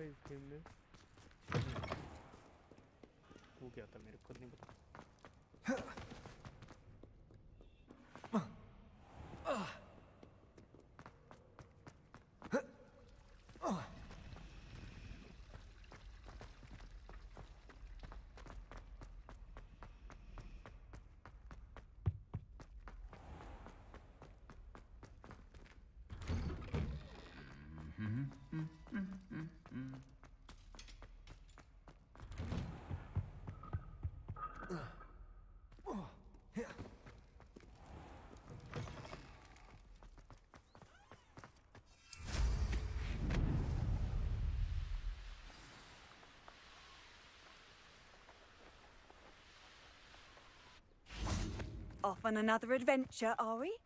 इस गेम में हो गया था, मेरे को नहीं पता। Off on another adventure, are we?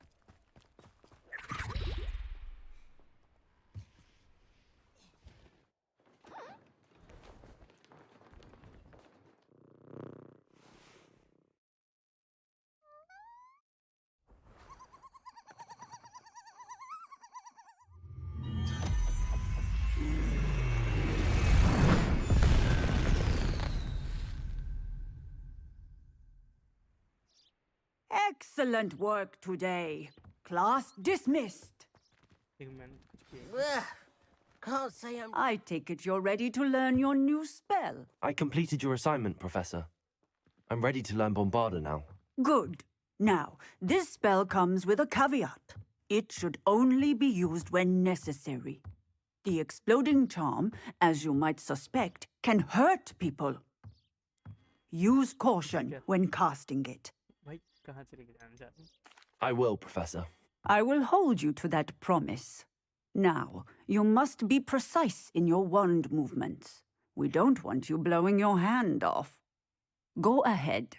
Excellent work today. Class dismissed. एक मैंने तो कुछ किया Ugh, can't say I'm... I take it you're ready to learn your new spell. I completed your assignment, Professor. I'm ready to learn Bombarda now. Good. Now, this spell comes with a caveat. It should only be used when necessary. The exploding charm, as you might suspect, can hurt people. Use caution when casting it. भाई कहाँ चले गए जान जा I will, Professor. I will hold you to that promise. Now, you must be precise in your wand movements. We don't want you blowing your hand off. Go ahead.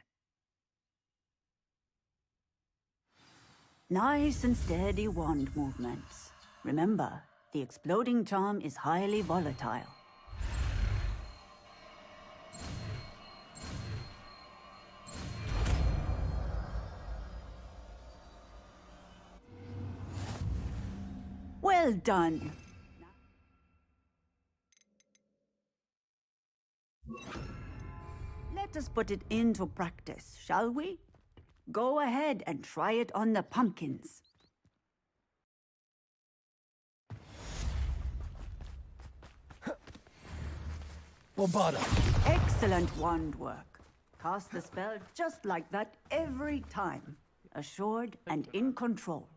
Nice and steady wand movements. Remember, the exploding charm is highly volatile. Well done. Let us put it into practice, shall we? Go ahead and try it on the pumpkins. Bombarda! Excellent wand work. Cast the spell just like that every time. Assured and in control.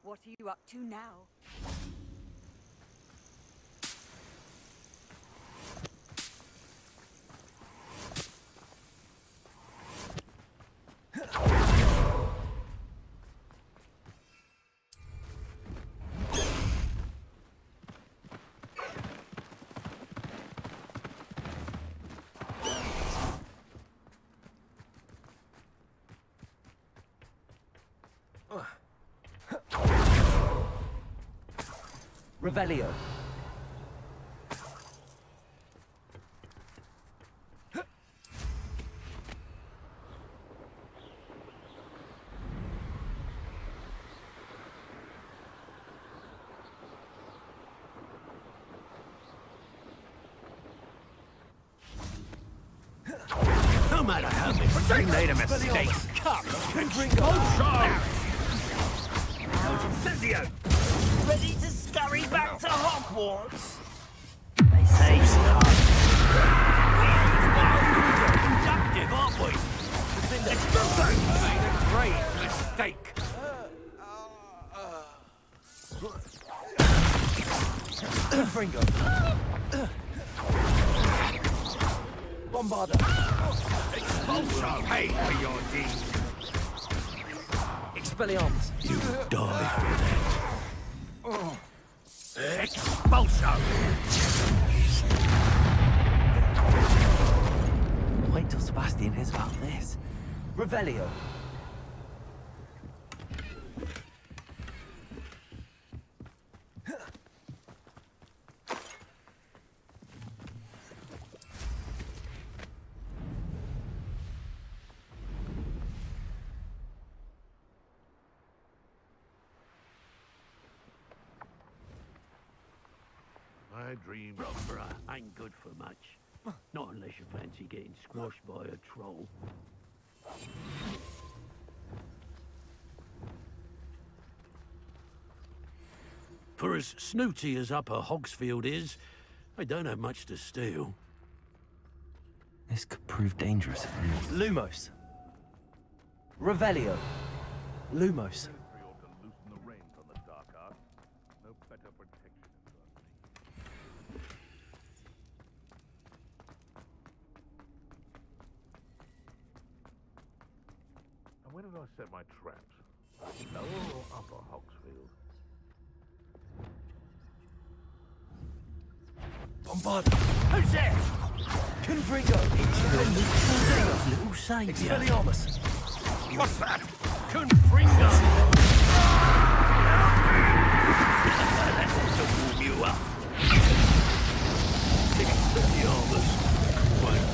What are you up to now? Revelio. No matter how many you made a mistake. Come, Incendio! Ready to scurry back to Hogwarts? They say conductive, aren't we? Made a grave mistake. Fringo. Bombarda. Expulso, pay for your deeds. Expelliarmus! You die for that. Expulso! Wait till Sebastian hears about this. Revelio! My dream opera ain't good for much. Not unless you fancy getting squashed by a troll. For as snooty as Upper Hogsfield is, I don't have much to steal. This could prove dangerous if I'm not... Lumos! Revelio! Lumos! Where did I set my traps? Lower or upper Hogsfield? Bombard! Who's there? Confringo! Little saviour. Expelliarmus! What's that? Confringo! That's to warm you up. Expelliarmus. Wait.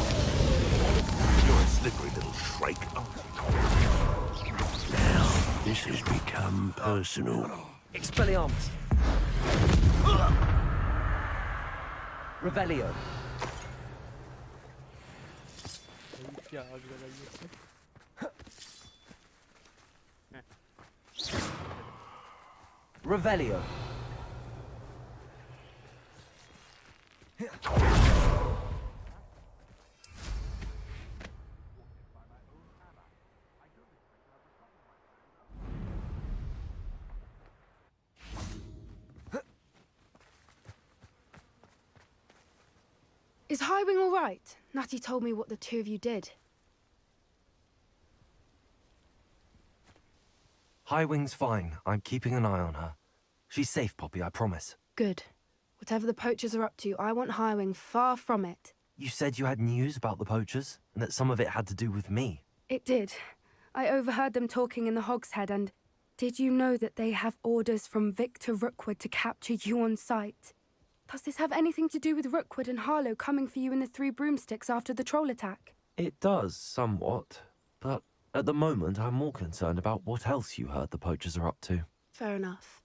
You're a slippery little shrike, aren't you? Now, this has become personal. Expelliarmus! Revelio! क्या आग लगाई इससे? Revelio! Is Highwing all right? Natty told me what the two of you did. Highwing's fine. I'm keeping an eye on her. She's safe, Poppy, I promise. Good. Whatever the poachers are up to, I want Highwing far from it. You said you had news about the poachers, and that some of it had to do with me. It did. I overheard them talking in the Hogshead, and did you know that they have orders from Victor Rookwood to capture you on sight? Does this have anything to do with Rookwood and Harlow coming for you in the Three Broomsticks after the troll attack? It does, somewhat. But at the moment, I'm more concerned about what else you heard the poachers are up to. Fair enough.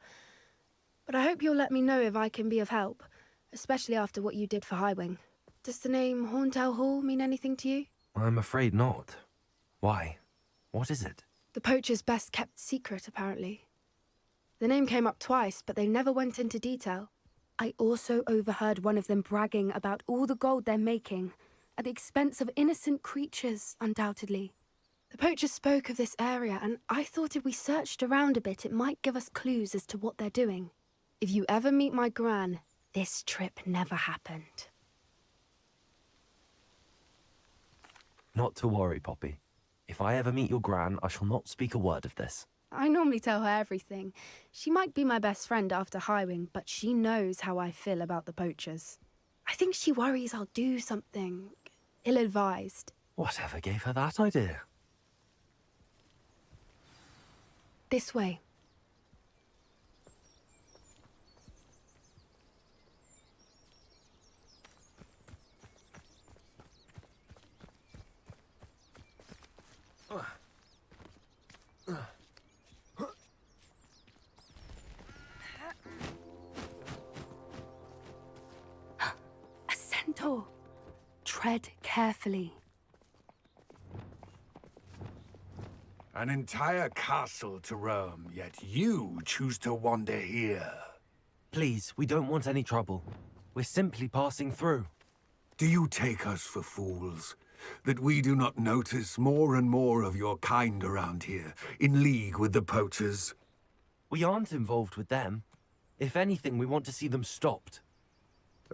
But I hope you'll let me know if I can be of help, especially after what you did for Highwing. Does the name Horntail Hall mean anything to you? I'm afraid not. Why? What is it? The poachers' best kept secret, apparently. The name came up twice, but they never went into detail. I also overheard one of them bragging about all the gold they're making, at the expense of innocent creatures, undoubtedly. The poachers spoke of this area, and I thought if we searched around a bit, it might give us clues as to what they're doing. If you ever meet my gran, this trip never happened. Not to worry, Poppy. If I ever meet your gran, I shall not speak a word of this. I normally tell her everything. She might be my best friend after Highwing, but she knows how I feel about the poachers. I think she worries I'll do something ill-advised. Whatever gave her that idea? This way. A centaur. Tread carefully. An entire castle to roam, yet you choose to wander here. Please, we don't want any trouble. We're simply passing through. Do you take us for fools? That we do not notice more and more of your kind around here, in league with the poachers? We aren't involved with them. If anything, we want to see them stopped.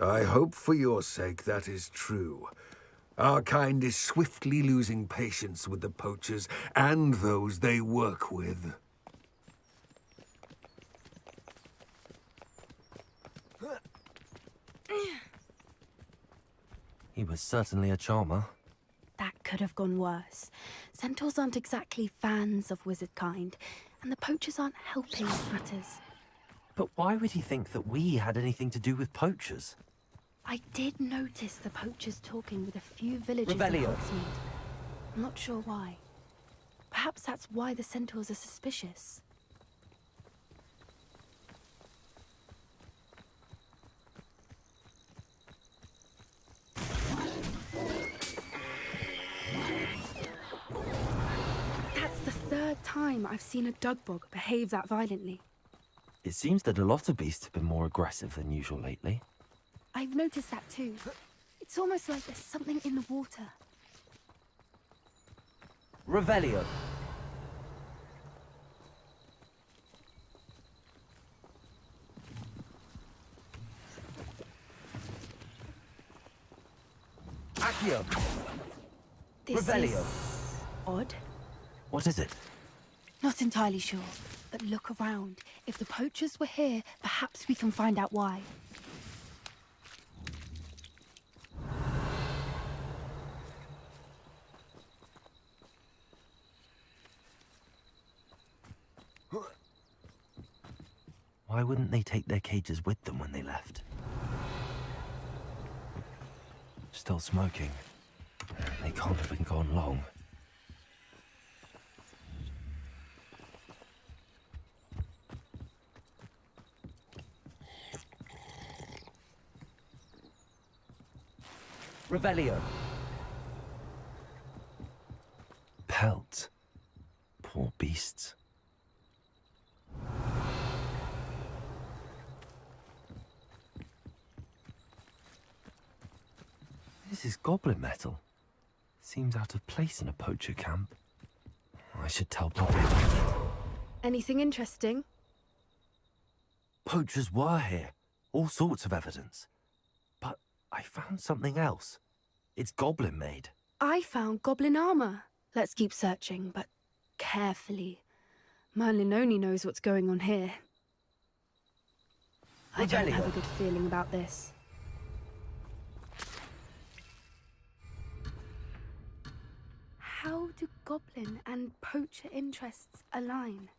I hope for your sake that is true. Our kind is swiftly losing patience with the poachers and those they work with. He was certainly a charmer. That could have gone worse. Centaurs aren't exactly fans of wizard kind, and the poachers aren't helping matters. But why would he think that we had anything to do with poachers? I did notice the poachers talking with a few villagers of Revelio. Hogsmeade. I'm not sure why. Perhaps that's why the centaurs are suspicious. That's the third time I've seen a dugbog behave that violently. It seems that a lot of beasts have been more aggressive than usual lately. I've noticed that too. It's almost like there's something in the water. Revelio. Accio. This Revelio. is odd. What is it? Not entirely sure, but look around. If the poachers were here, perhaps we can find out why. Why wouldn't they take their cages with them when they left? Still smoking. They can't have been gone long. Revelio. Pelt. Poor beasts. This is goblin metal. Seems out of place in a poacher camp. I should tell Poppy about it. Anything interesting? Poachers were here. All sorts of evidence. But I found something else. It's goblin made. I found goblin armor. Let's keep searching, but carefully. Merlin only knows what's going on here. I don't have a good feeling about this. How do goblin and poacher interests align?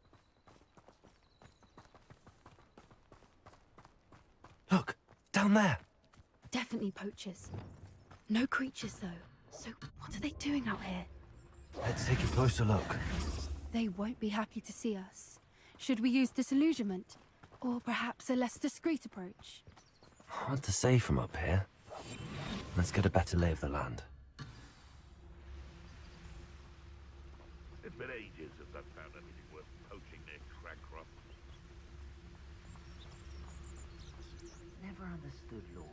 Look, down there. Definitely poachers. No creatures, though. So what are they doing out here? Let's take a closer look. They won't be happy to see us. Should we use disillusionment? Or perhaps a less discreet approach? Hard to say from up here. Let's get a better lay of the land. It's been ages since I've found anything worth poaching near Crackcroft. Never understood laws.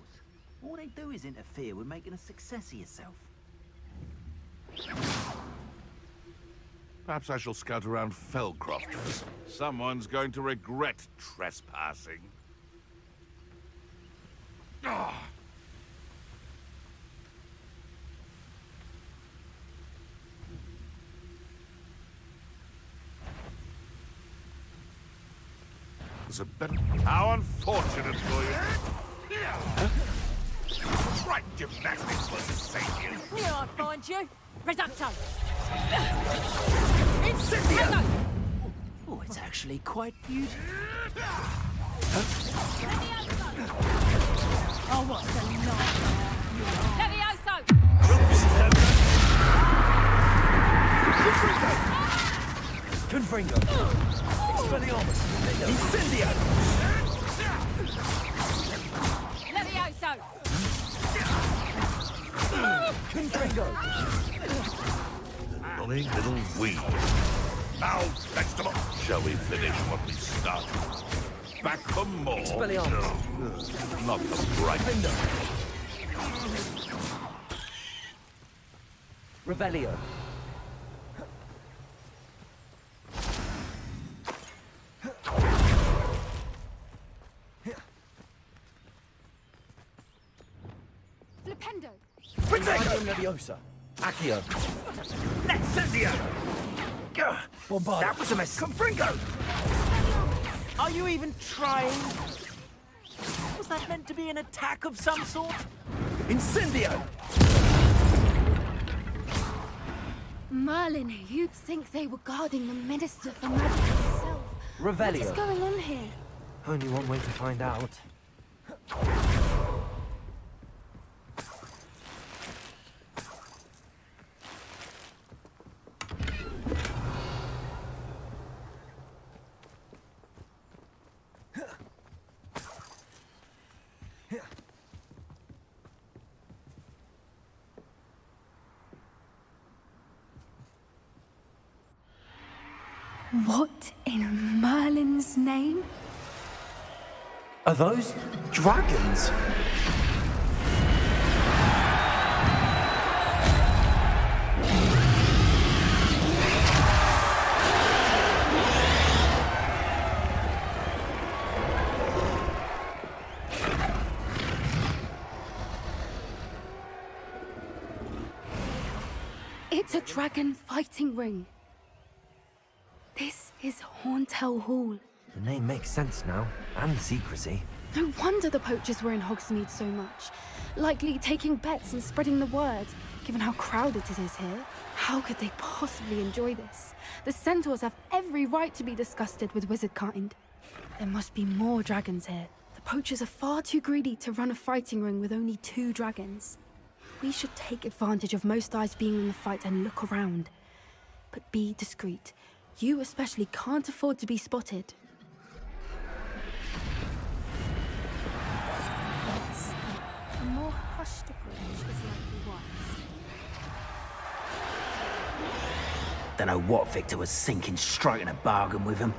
All they do is interfere with making a success of yourself. Perhaps I shall scout around Felcroft. Someone's going to regret trespassing. Ah! There's a better... How unfortunate for you! Right gymnastics will save you! Here I find you! Reducto! Incendio! Oh, it's actually quite beautiful. Oh, what a nightmare! Levioso! Confringo! Expelliarmus! Incendio! Levioso! Confringo! Annoying little weed. Now, vegetable, shall we finish what we started? Back for more. Expelliarmus! No, not the bright. Revelio! Flipendo! Wingardium Leviosa! Accio! Incendio! Bombard! That was a mess. Confringo! Are you even trying? Was that meant to be an attack of some sort? Incendio! Merlin, you'd think they were guarding the Minister for Magic himself. What is Revelio. going on here? Only one way to find out. What in Merlin's name? Are those dragons? It's a dragon fighting ring. This is Hauntel Hall. The name makes sense now, and the secrecy. No wonder the poachers were in Hogsmeade so much. Likely taking bets and spreading the word, given how crowded it is here. How could they possibly enjoy this? The centaurs have every right to be disgusted with wizard kind. There must be more dragons here. The poachers are far too greedy to run a fighting ring with only 2 dragons. We should take advantage of most eyes being in the fight and look around. But be discreet. You especially can't afford to be spotted. Yes. A more hushed approach is likely wise. Don't know what Victor was thinking, striking a bargain with him.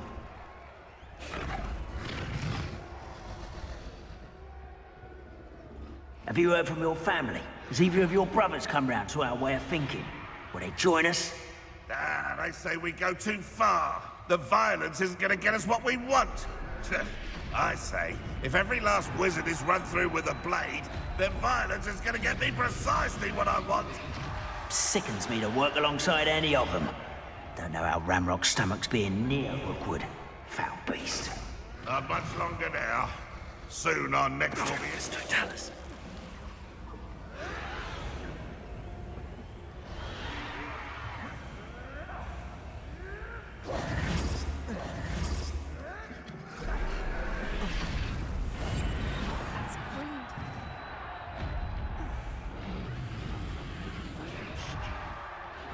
Have you heard from your family? Has either of your brothers come round to our way of thinking? Will they join us? Ah, they say we go too far. The violence isn't going to get us what we want. I say, if every last wizard is run through with a blade, then violence is going to get me precisely what I want. Sickens me to work alongside any of them. Don't know how Ramrock's stomach's being near Rookwood. Foul beast. Not much longer now. Soon our next will be... Tell us.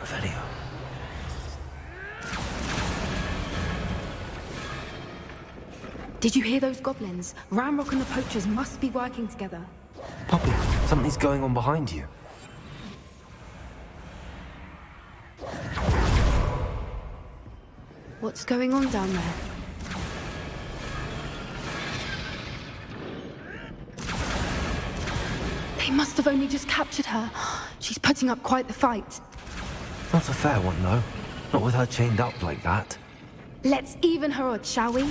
Revelio. Did you hear those goblins? Ramrock and the poachers must be working together. Poppy, something's going on behind you. What's going on down there? They must have only just captured her. She's putting up quite the fight. Not a fair one, though. Not with her chained up like that. Let's even her odds, shall we?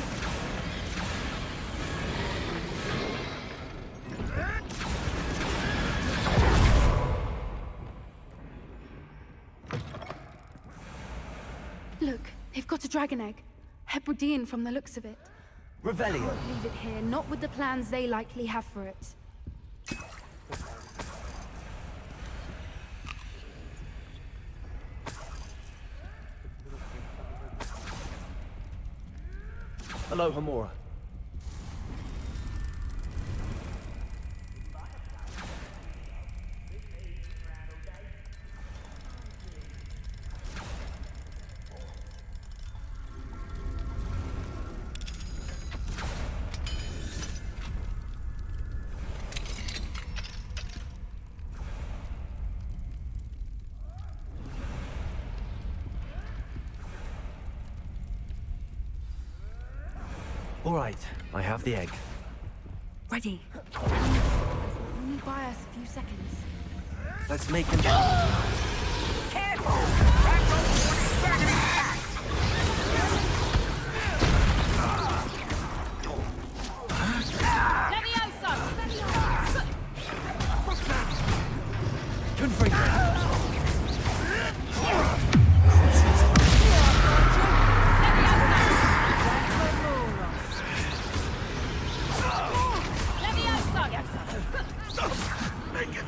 Look, they've got a dragon egg. Hebridean from the looks of it. Revelio. Won't leave it here, not with the plans they likely have for it. Hello, Hamora. All right, I have the egg. Ready. Only buy us a few seconds. Let's make him... Levioso! Make it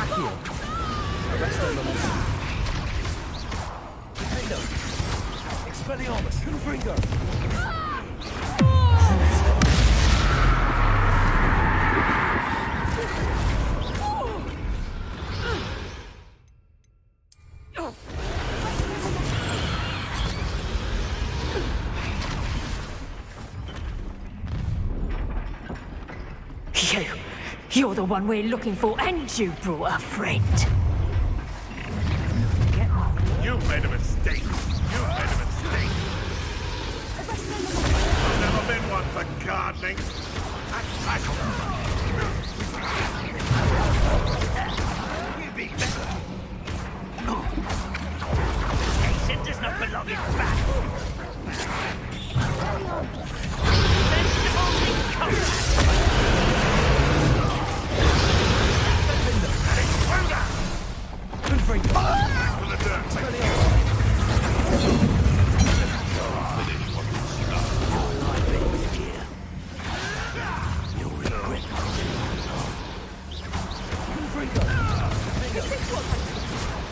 Accio. Arrest them. Defendo. Expelliarmus. Confringo. You're the one we're looking for, and you brought a friend. You made a mistake. You made a mistake. I've never been one for gardening. Jason does not belong in battle.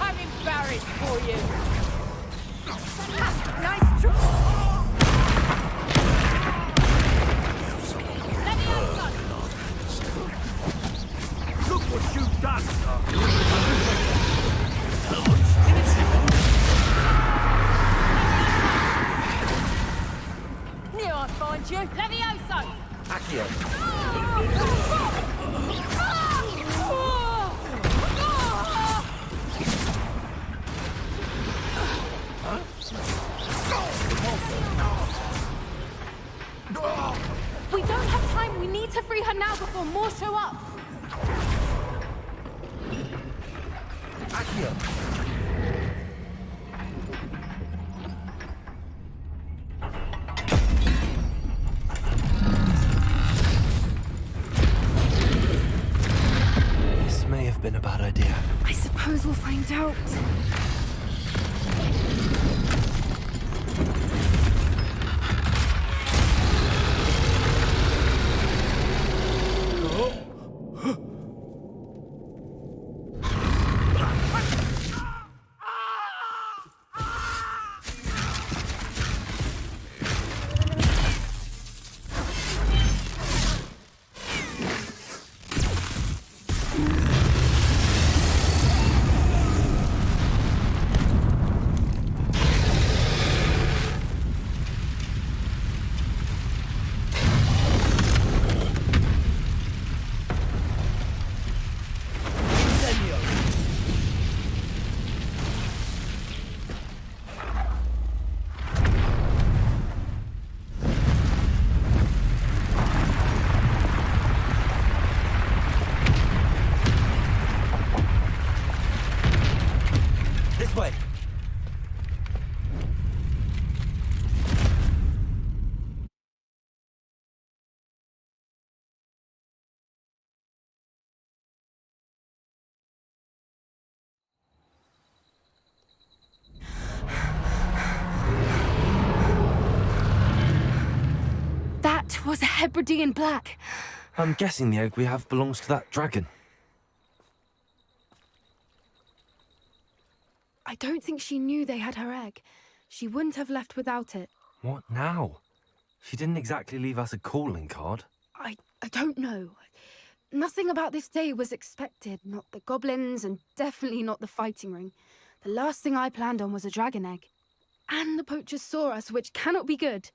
I'm embarrassed for you. Nice try. Let me have some. Look what you've done, sir. Knew I'd find you. Levioso! Accio. We don't have time. We need to free her now before more show up. Accio. This may have been a bad idea. I suppose we'll find out. This way. That was a Hebridean black. I'm guessing the egg we have belongs to that dragon. I don't think she knew they had her egg. She wouldn't have left without it. What now? She didn't exactly leave us a calling card. I don't know. Nothing about this day was expected. Not the goblins, and definitely not the fighting ring. The last thing I planned on was a dragon egg. And the poachers saw us, which cannot be good.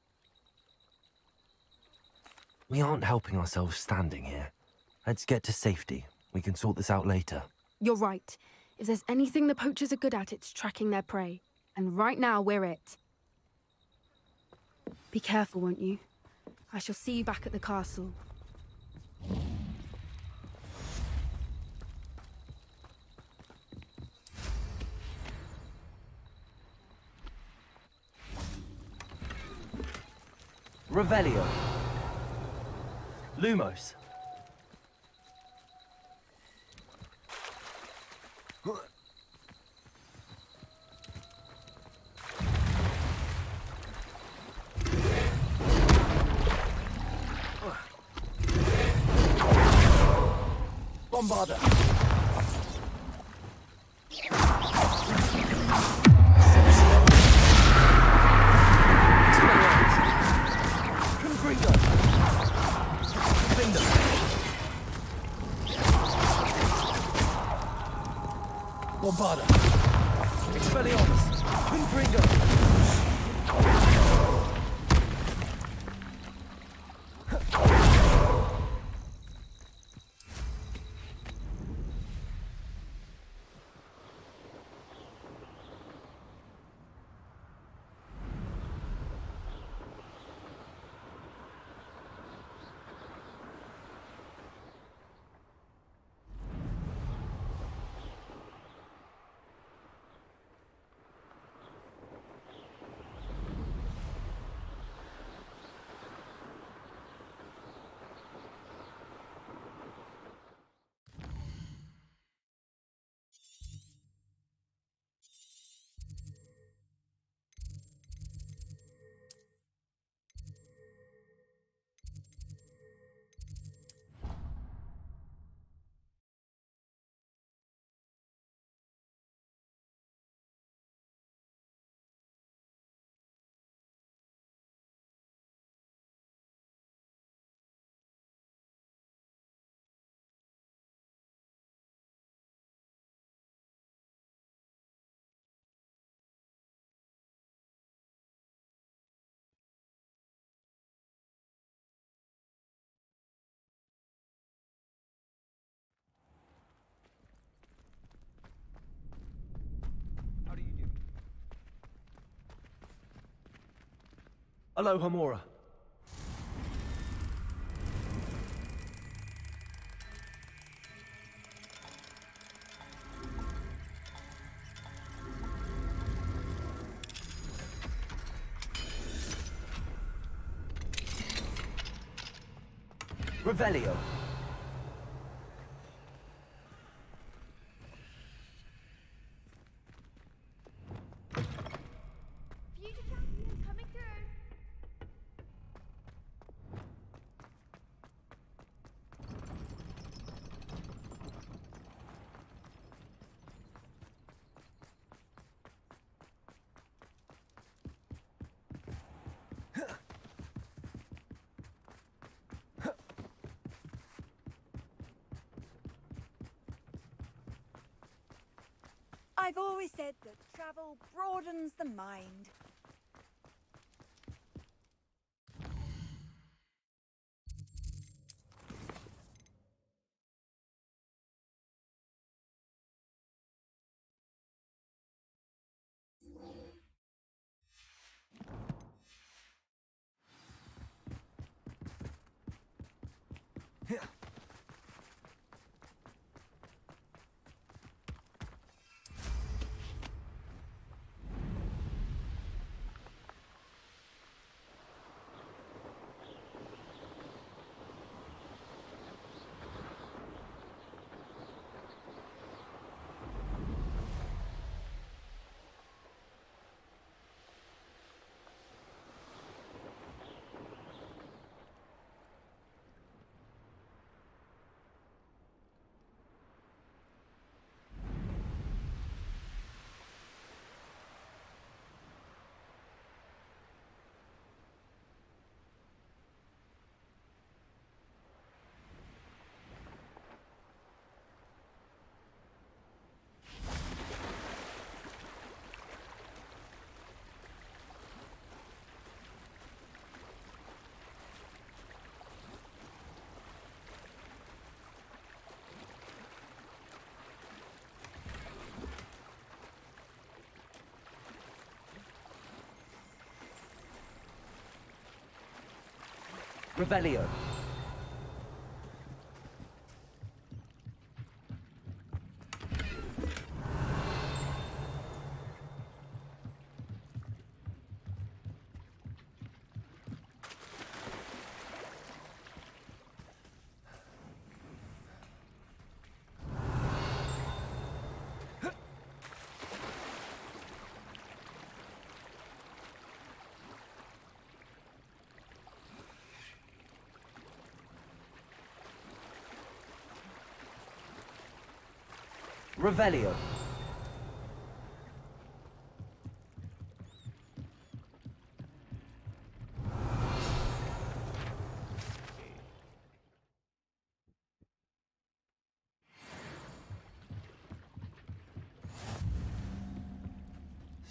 We aren't helping ourselves standing here. Let's get to safety. We can sort this out later. You're right. If there's anything the poachers are good at, it's tracking their prey. And right now, we're it. Be careful, won't you? I shall see you back at the castle. Revelio. Lumos. Bombarda. Bombada. Expelliarmus. Confringo. Hello, Hamora. Revelio. I've always said that travel broadens the mind. Revelio. Revelio.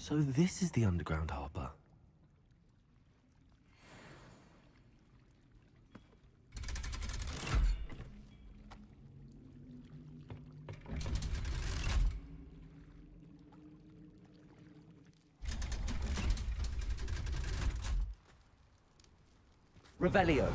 So this is the underground harbour. Revelio.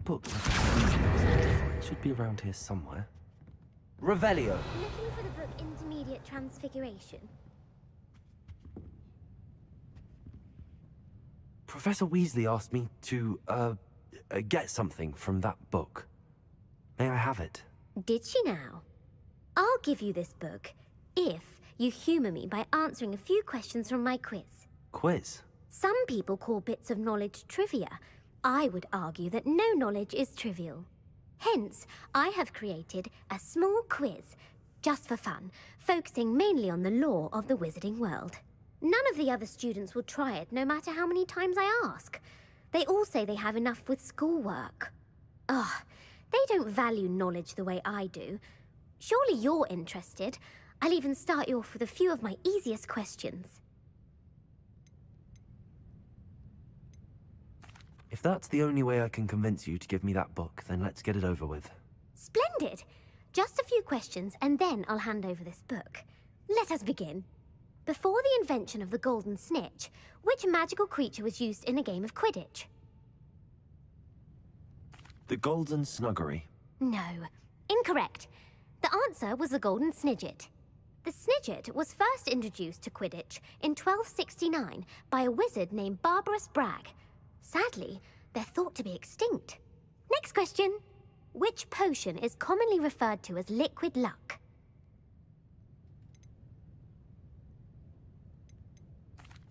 Book. It should be around here somewhere. Revelio. Looking for the book Intermediate Transfiguration. Professor Weasley asked me to, get something from that book. May I have it? Did she now? I'll give you this book if you humour me by answering a few questions from my quiz. Quiz? Some people call bits of knowledge trivia. I would argue that no knowledge is trivial. Hence, I have created a small quiz, just for fun, focusing mainly on the lore of the wizarding world. None of the other students will try it, no matter how many times I ask. They all say they have enough with schoolwork. Ugh, they don't value knowledge the way I do. Surely you're interested. I'll even start you off with a few of my easiest questions. If that's the only way I can convince you to give me that book, then let's get it over with. Splendid! Just a few questions, and then I'll hand over this book. Let us begin. Before the invention of the golden snitch, which magical creature was used in a game of Quidditch? The Golden Snuggery. No. Incorrect. The answer was the golden snidget. The snidget was first introduced to Quidditch in 1269 by a wizard named Barbarous Bragg. Sadly, they're thought to be extinct. Next question. Which potion is commonly referred to as liquid luck?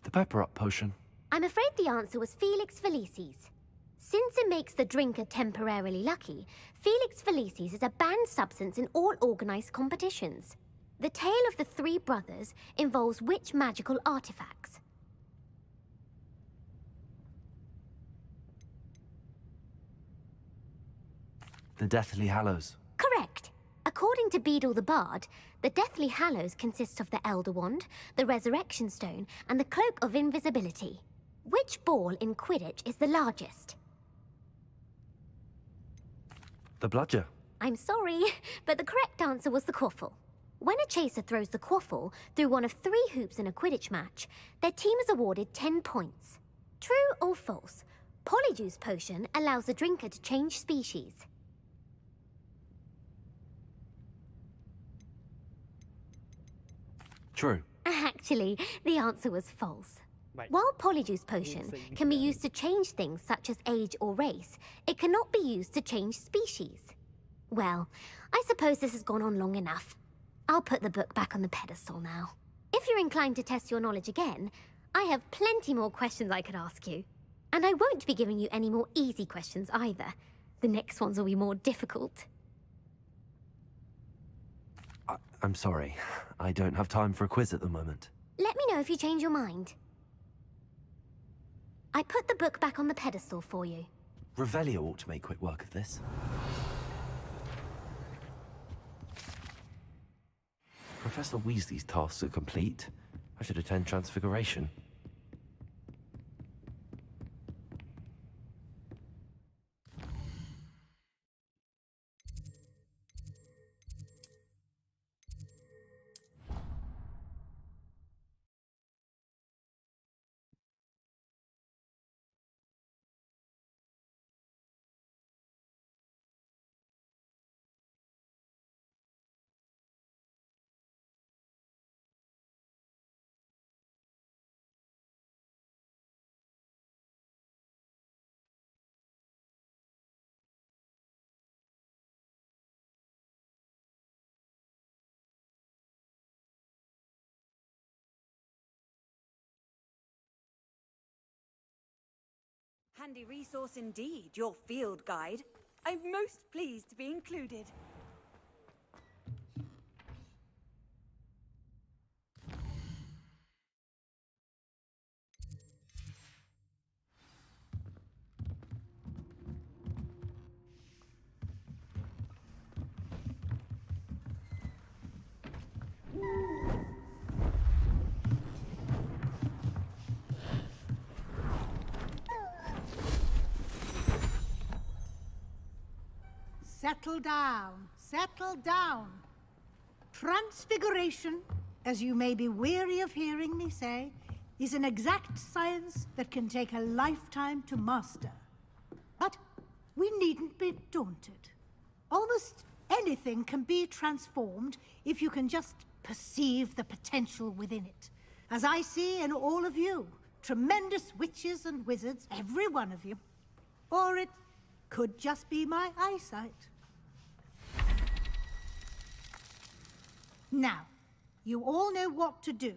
The Pepper-Up potion. I'm afraid the answer was Felix Felicis. Since it makes the drinker temporarily lucky, Felix Felicis is a banned substance in all organized competitions. The tale of the three brothers involves which magical artifacts? The Deathly Hallows. Correct. According to Beedle the Bard, the Deathly Hallows consists of the Elder Wand, the Resurrection Stone, and the Cloak of Invisibility. Which ball in Quidditch is the largest? The Bludger. I'm sorry, but the correct answer was the quaffle. When a chaser throws the quaffle through one of 3 hoops in a Quidditch match, their team is awarded 10 points. True or false? Polyjuice potion allows the drinker to change species. True. Actually, the answer was false. Right. While Polyjuice potion can be used to change things such as age or race, it cannot be used to change species. Well, I suppose this has gone on long enough. I'll put the book back on the pedestal now. If you're inclined to test your knowledge again, I have plenty more questions I could ask you. And I won't be giving you any more easy questions either. The next ones will be more difficult. I'm sorry. I don't have time for a quiz at the moment. Let me know if you change your mind. I put the book back on the pedestal for you. Revelio ought to make quick work of this. Professor Weasley's tasks are complete. I should attend Transfiguration. handy resource indeed, your field guide. I'm most pleased to be included. Settle down, settle down. Transfiguration, as you may be weary of hearing me say, is an exact science that can take a lifetime to master. But we needn't be daunted. Almost anything can be transformed if you can just perceive the potential within it. As I see in all of you, tremendous witches and wizards, every one of you. Or it could just be my eyesight. Now, you all know what to do.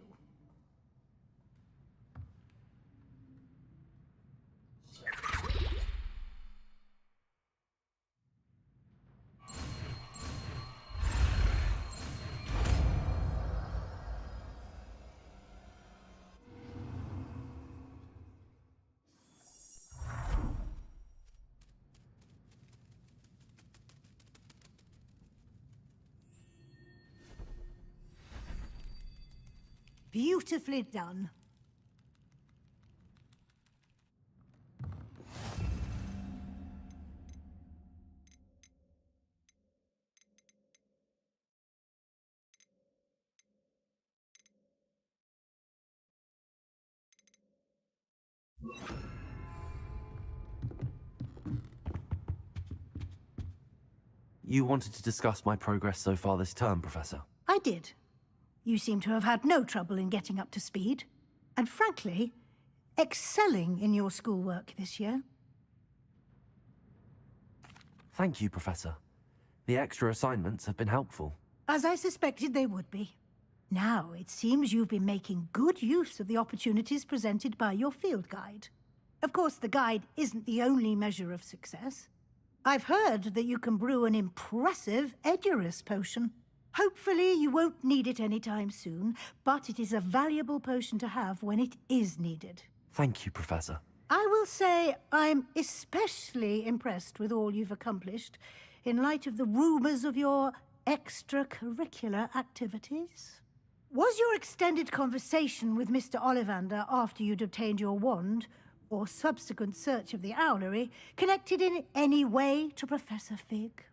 Beautifully done. You wanted to discuss my progress so far this term, Professor? I did. You seem to have had no trouble in getting up to speed. And frankly, excelling in your schoolwork this year. Thank you, Professor. The extra assignments have been helpful. As I suspected they would be. Now, it seems you've been making good use of the opportunities presented by your field guide. Of course, the guide isn't the only measure of success. I've heard that you can brew an impressive Edurus potion. Hopefully you won't need it anytime soon, but it is a valuable potion to have when it is needed. Thank you, Professor. I will say I'm especially impressed with all you've accomplished in light of the rumors of your extracurricular activities. Was your extended conversation with Mr. Ollivander after you'd obtained your wand, or subsequent search of the owlery, connected in any way to Professor Fig?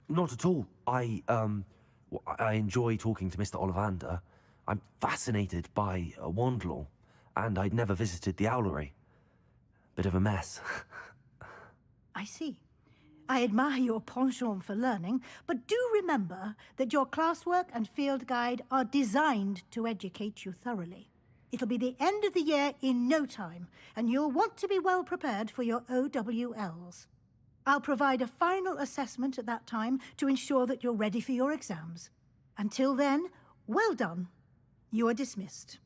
Not at all. I enjoy talking to Mr. Ollivander. I'm fascinated by wand law, and I'd never visited the owlery. Bit of a mess. I see. I admire your penchant for learning, but do remember that your classwork and field guide are designed to educate you thoroughly. It'll be the end of the year in no time, and you'll want to be well prepared for your OWLs. I'll provide a final assessment at that time to ensure that you're ready for your exams. Until then, well done. You are dismissed.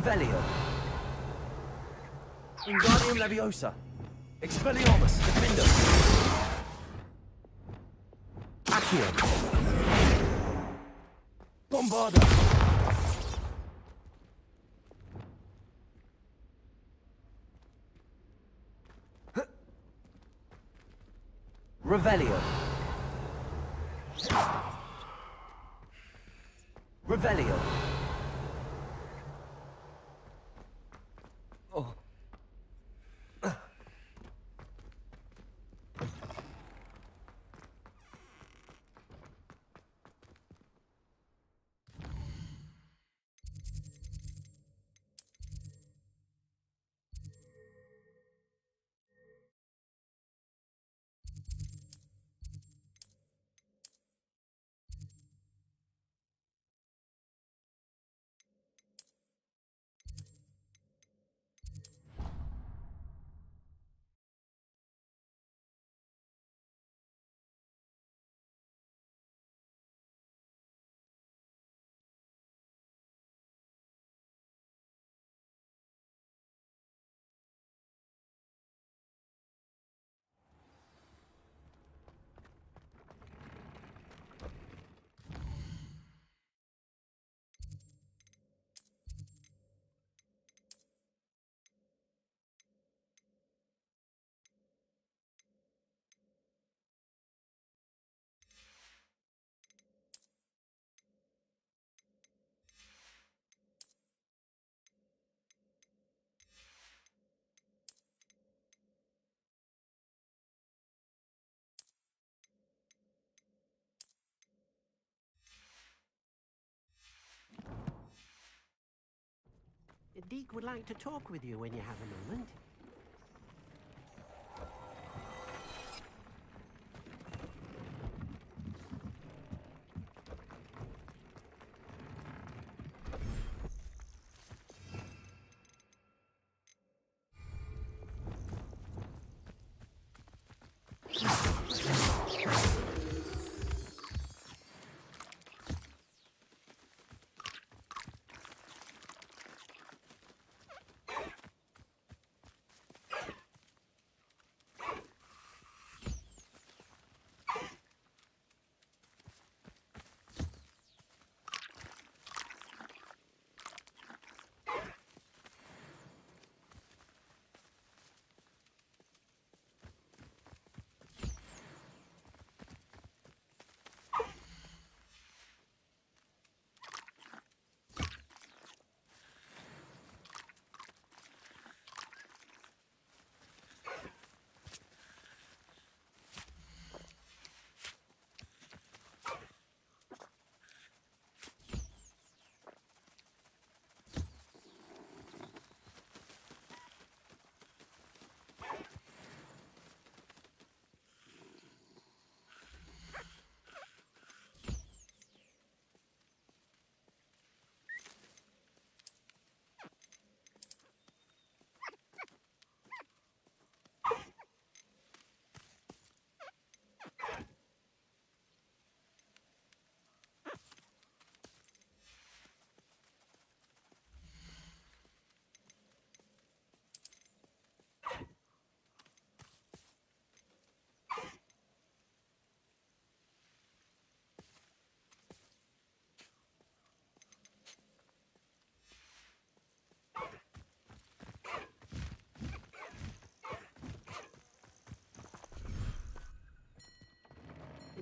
Revelio. Wingardium Leviosa. Expelliarmus. Defendus. Accio. Bombarda. Revelio. Revelio. Oh. Deke would like to talk with you when you have a moment.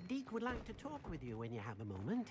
Deke would like to talk with you when you have a moment.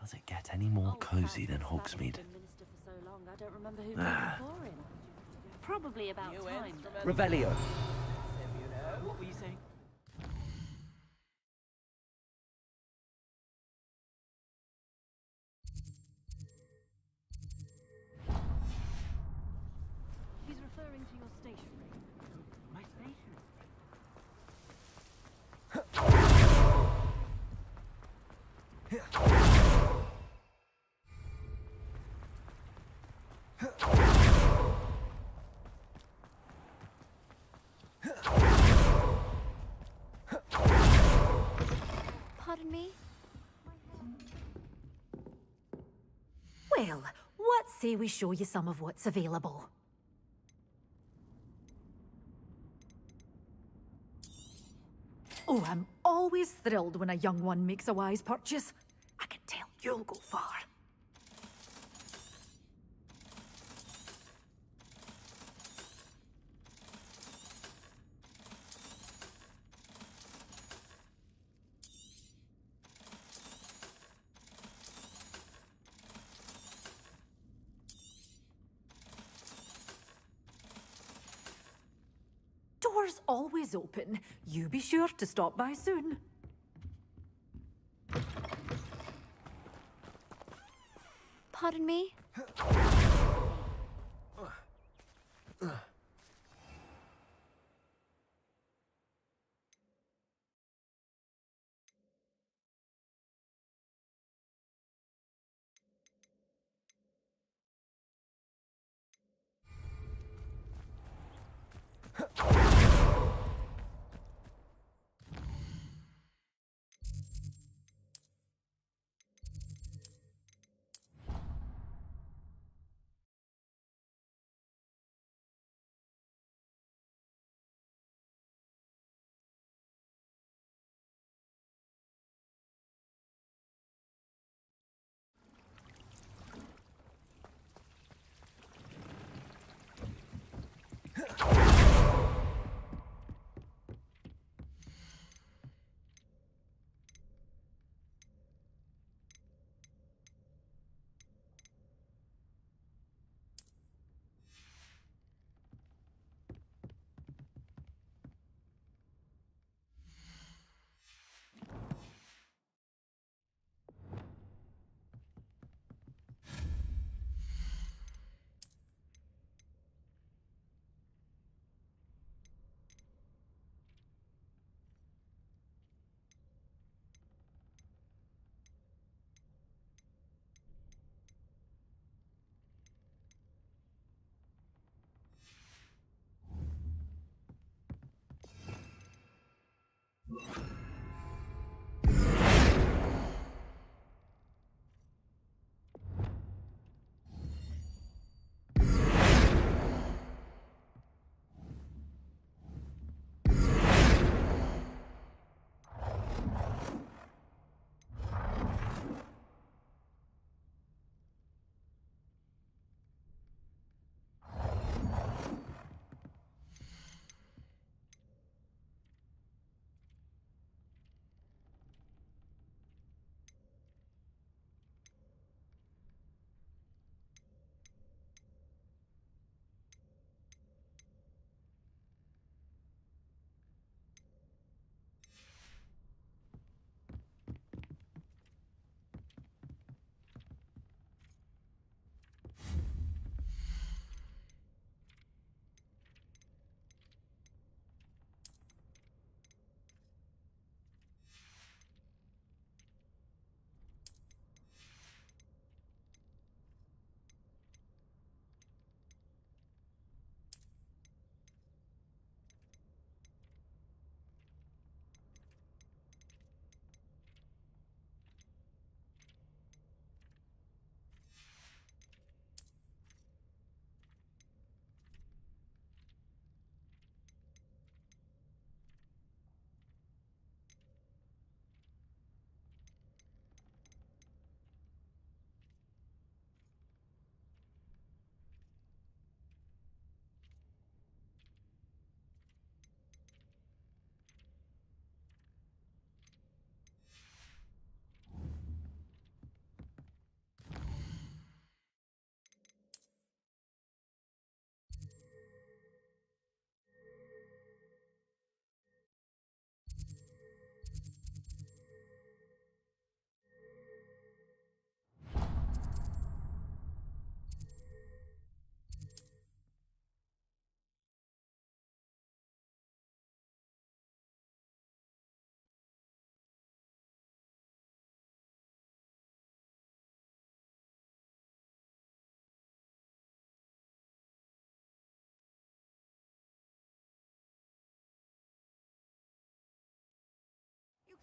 Does it get any more cozy than Hogsmeade? Probably about time. Revelio. What were you saying? He's referring to your stationery. My station. Pardon me? Well, what say we show you some of what's available? Oh, I'm always thrilled when a young one makes a wise purchase. I can tell you'll go far. Doors always open. You be sure to stop by soon. Pardon me?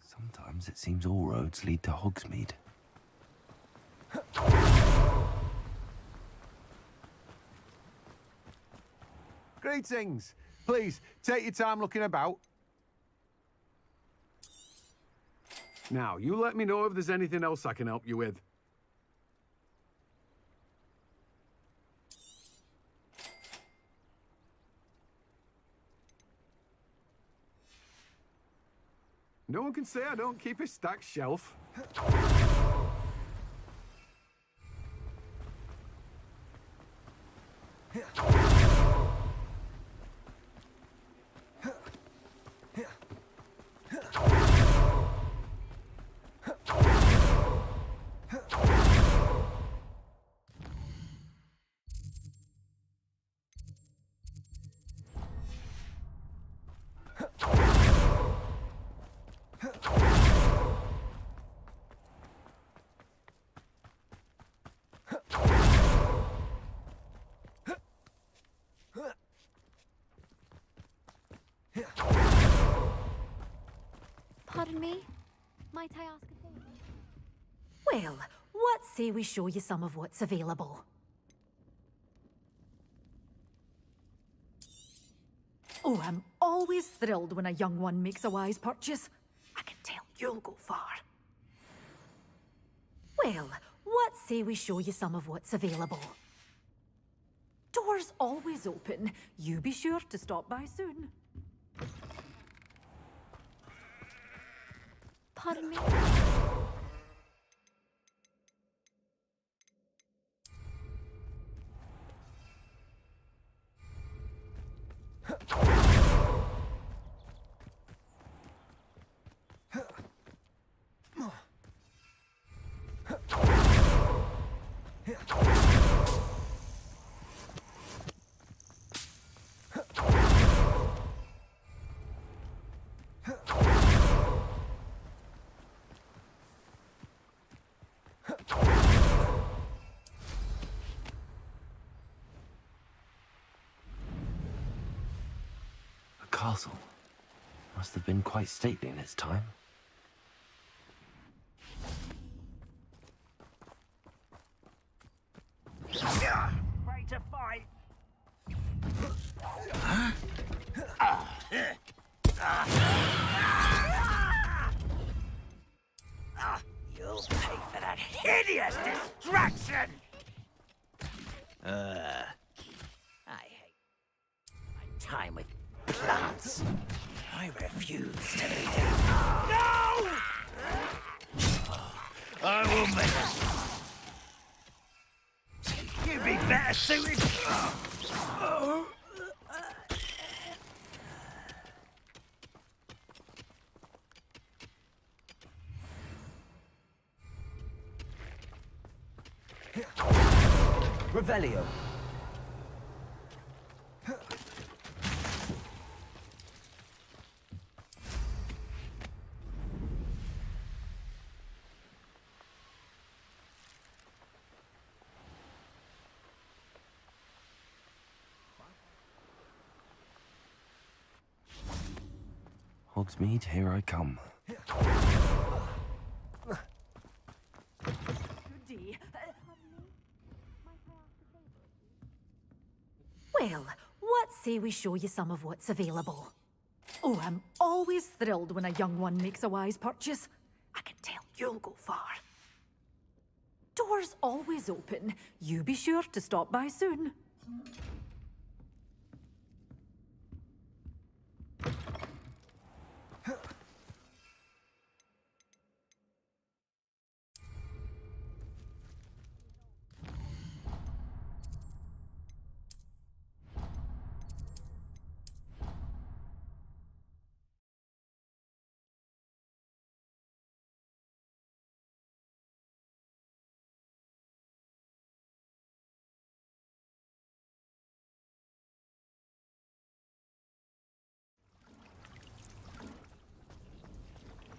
Sometimes it seems all roads lead to Hogsmeade. Greetings. Please, take your time looking about. Now, you let me know if there's anything else I can help you with. No one can say I don't keep a stacked shelf. Pardon me? Might I ask a favor? Well, what say we show you some of what's available? Oh, I'm always thrilled when a young one makes a wise purchase. I can tell you'll go far. Well, what say we show you some of what's available? Doors always open. You be sure to stop by soon. Pardon me? A castle. Must have been quite stately in its time. Ready to fight? You'll pay for that hideous distraction! I hate my time with plants. I refuse to be dead. No! I will make it. You'd be better suited. Revelio. Hogsmeade, here I come. Good day. Well, what say we show you some of what's available? Oh, I'm always thrilled when a young one makes a wise purchase. I can tell you'll go far. Doors always open. You be sure to stop by soon.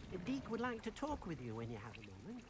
The Deek would like to talk with you when you have a moment.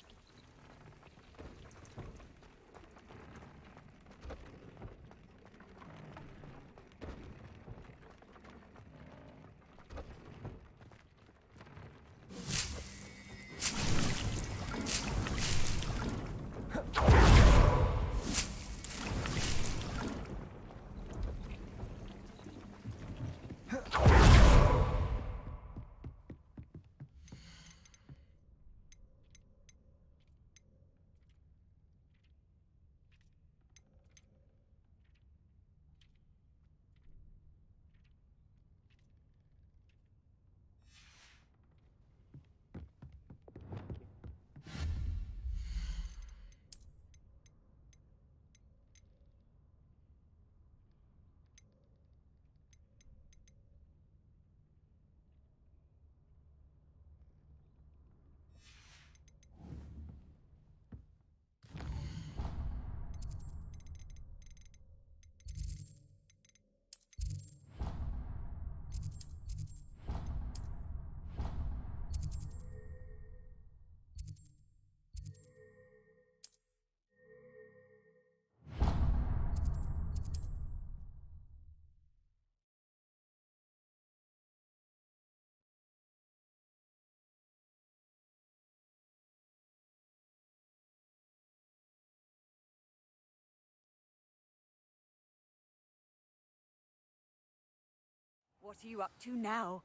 What are you up to now?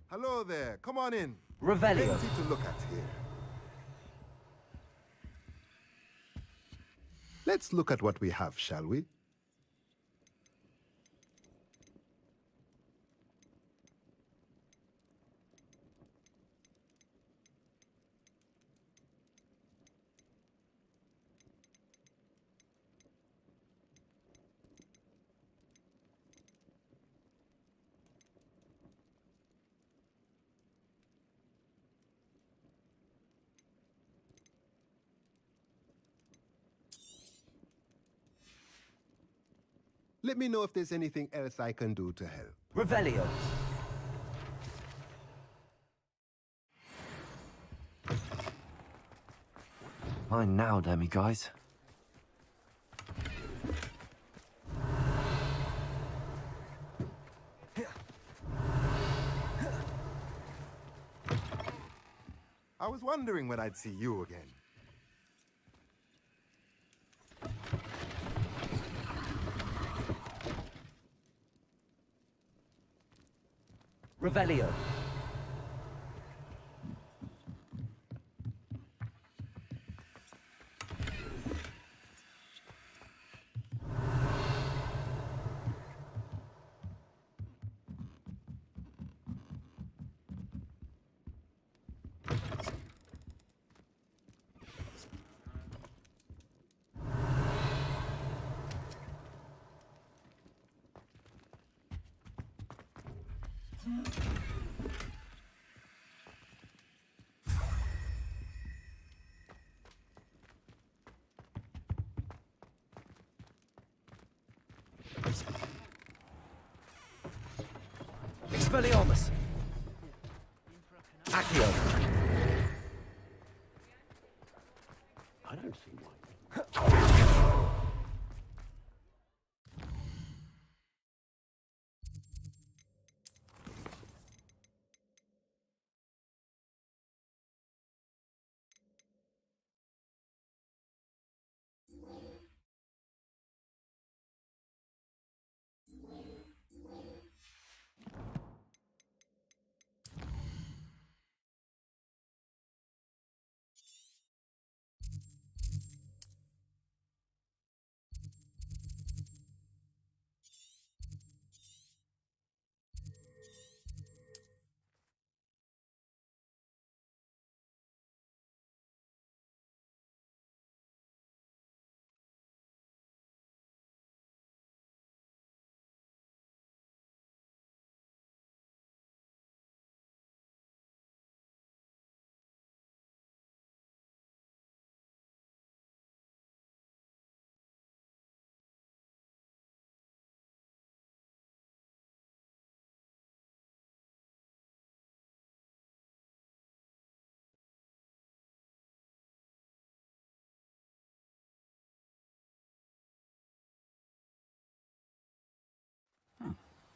Hello there. Come on in. Revelio. Plenty to look at here. Let's look at what we have, shall we? Let me know if there's anything else I can do to help. Revelio. Fine now, demi guys. I was wondering when I'd see you again. Revelio. Expelliarmus. Accio. I don't see why.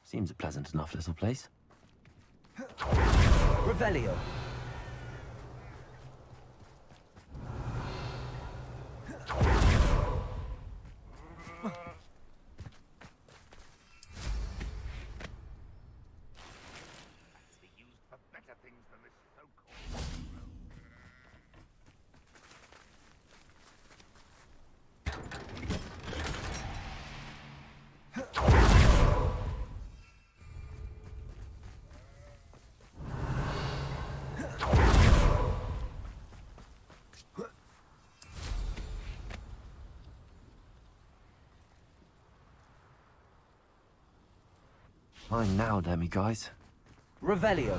Seems a pleasant enough little place. Revelio. Be used for better things than this so-called Fine now, demi guys. Revelio.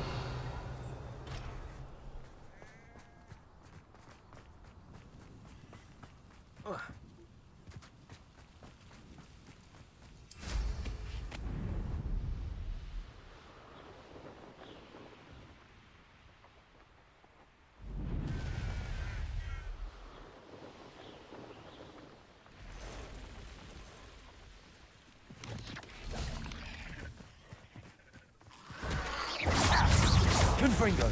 Confringo.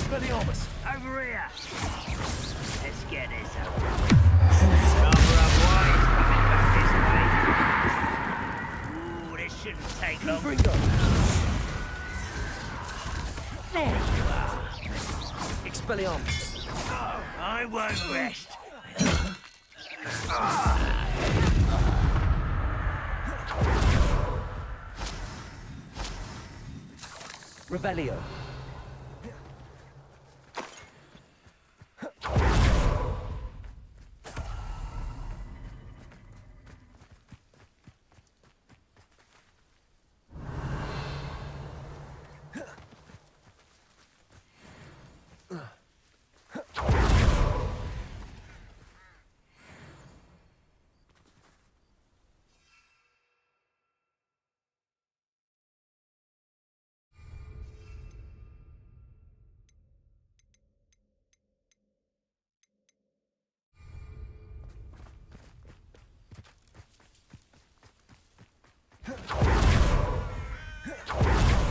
Expelliarmus! Over here! Let's get this over with. Rather unwise coming back this way. Ooh, this shouldn't take long. There you are. Expelliarmus! Oh, I won't rest. Revelio.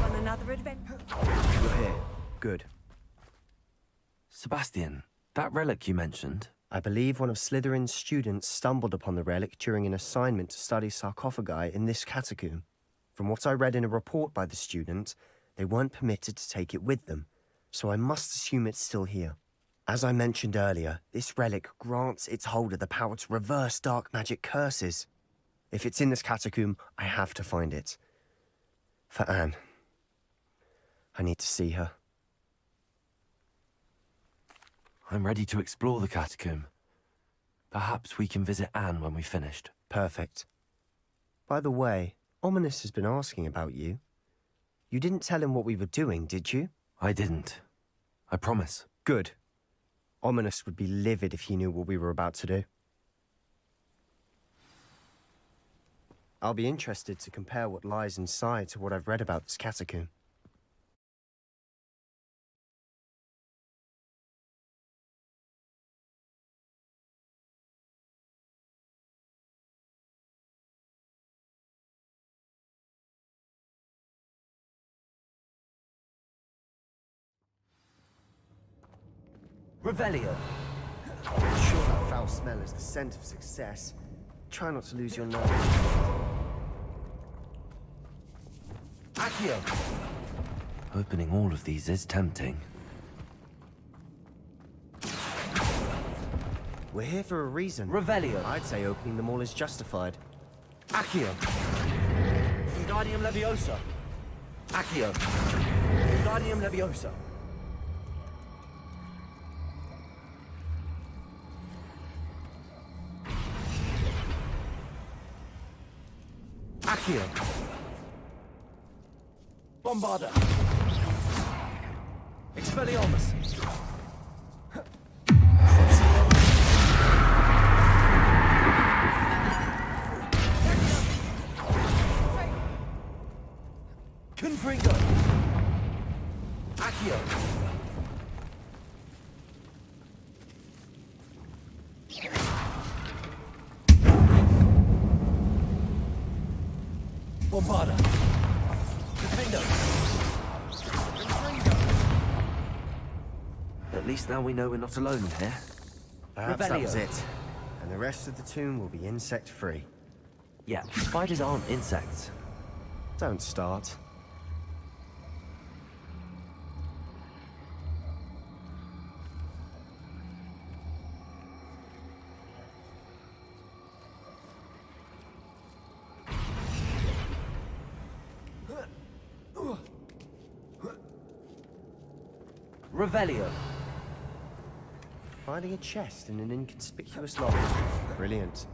On another adventure. You're here. Good. Sebastian, that relic you mentioned. I believe one of Slytherin's students stumbled upon the relic during an assignment to study sarcophagi in this catacomb. From what I read in a report by the student, they weren't permitted to take it with them, so I must assume it's still here. As I mentioned earlier, this relic grants its holder the power to reverse dark magic curses. If it's in this catacomb, I have to find it. For Anne. I need to see her. I'm ready to explore the catacomb. Perhaps we can visit Anne when we've finished. Perfect. By the way, Ominous has been asking about you. You didn't tell him what we were doing, did you? I didn't. I promise. Good. Ominous would be livid if he knew what we were about to do. I'll be interested to compare what lies inside to what I've read about this catacomb. Revelio. I'm sure that foul smell is the scent of success. Try not to lose your nerve. Accio! Opening all of these is tempting. We're here for a reason. Revelio. I'd say opening them all is justified. Accio. Wingardium Leviosa. Accio. Wingardium Leviosa. Accio. Bombarda. Expelliarmus. Confringo. Accio. Bombarda. Confringo. At least now we know we're not alone here. Perhaps Revelio. that was it. And the rest of the tomb will be insect-free. Yeah, spiders aren't insects. Don't start. Revelio. Finding a chest in an inconspicuous lock. Brilliant.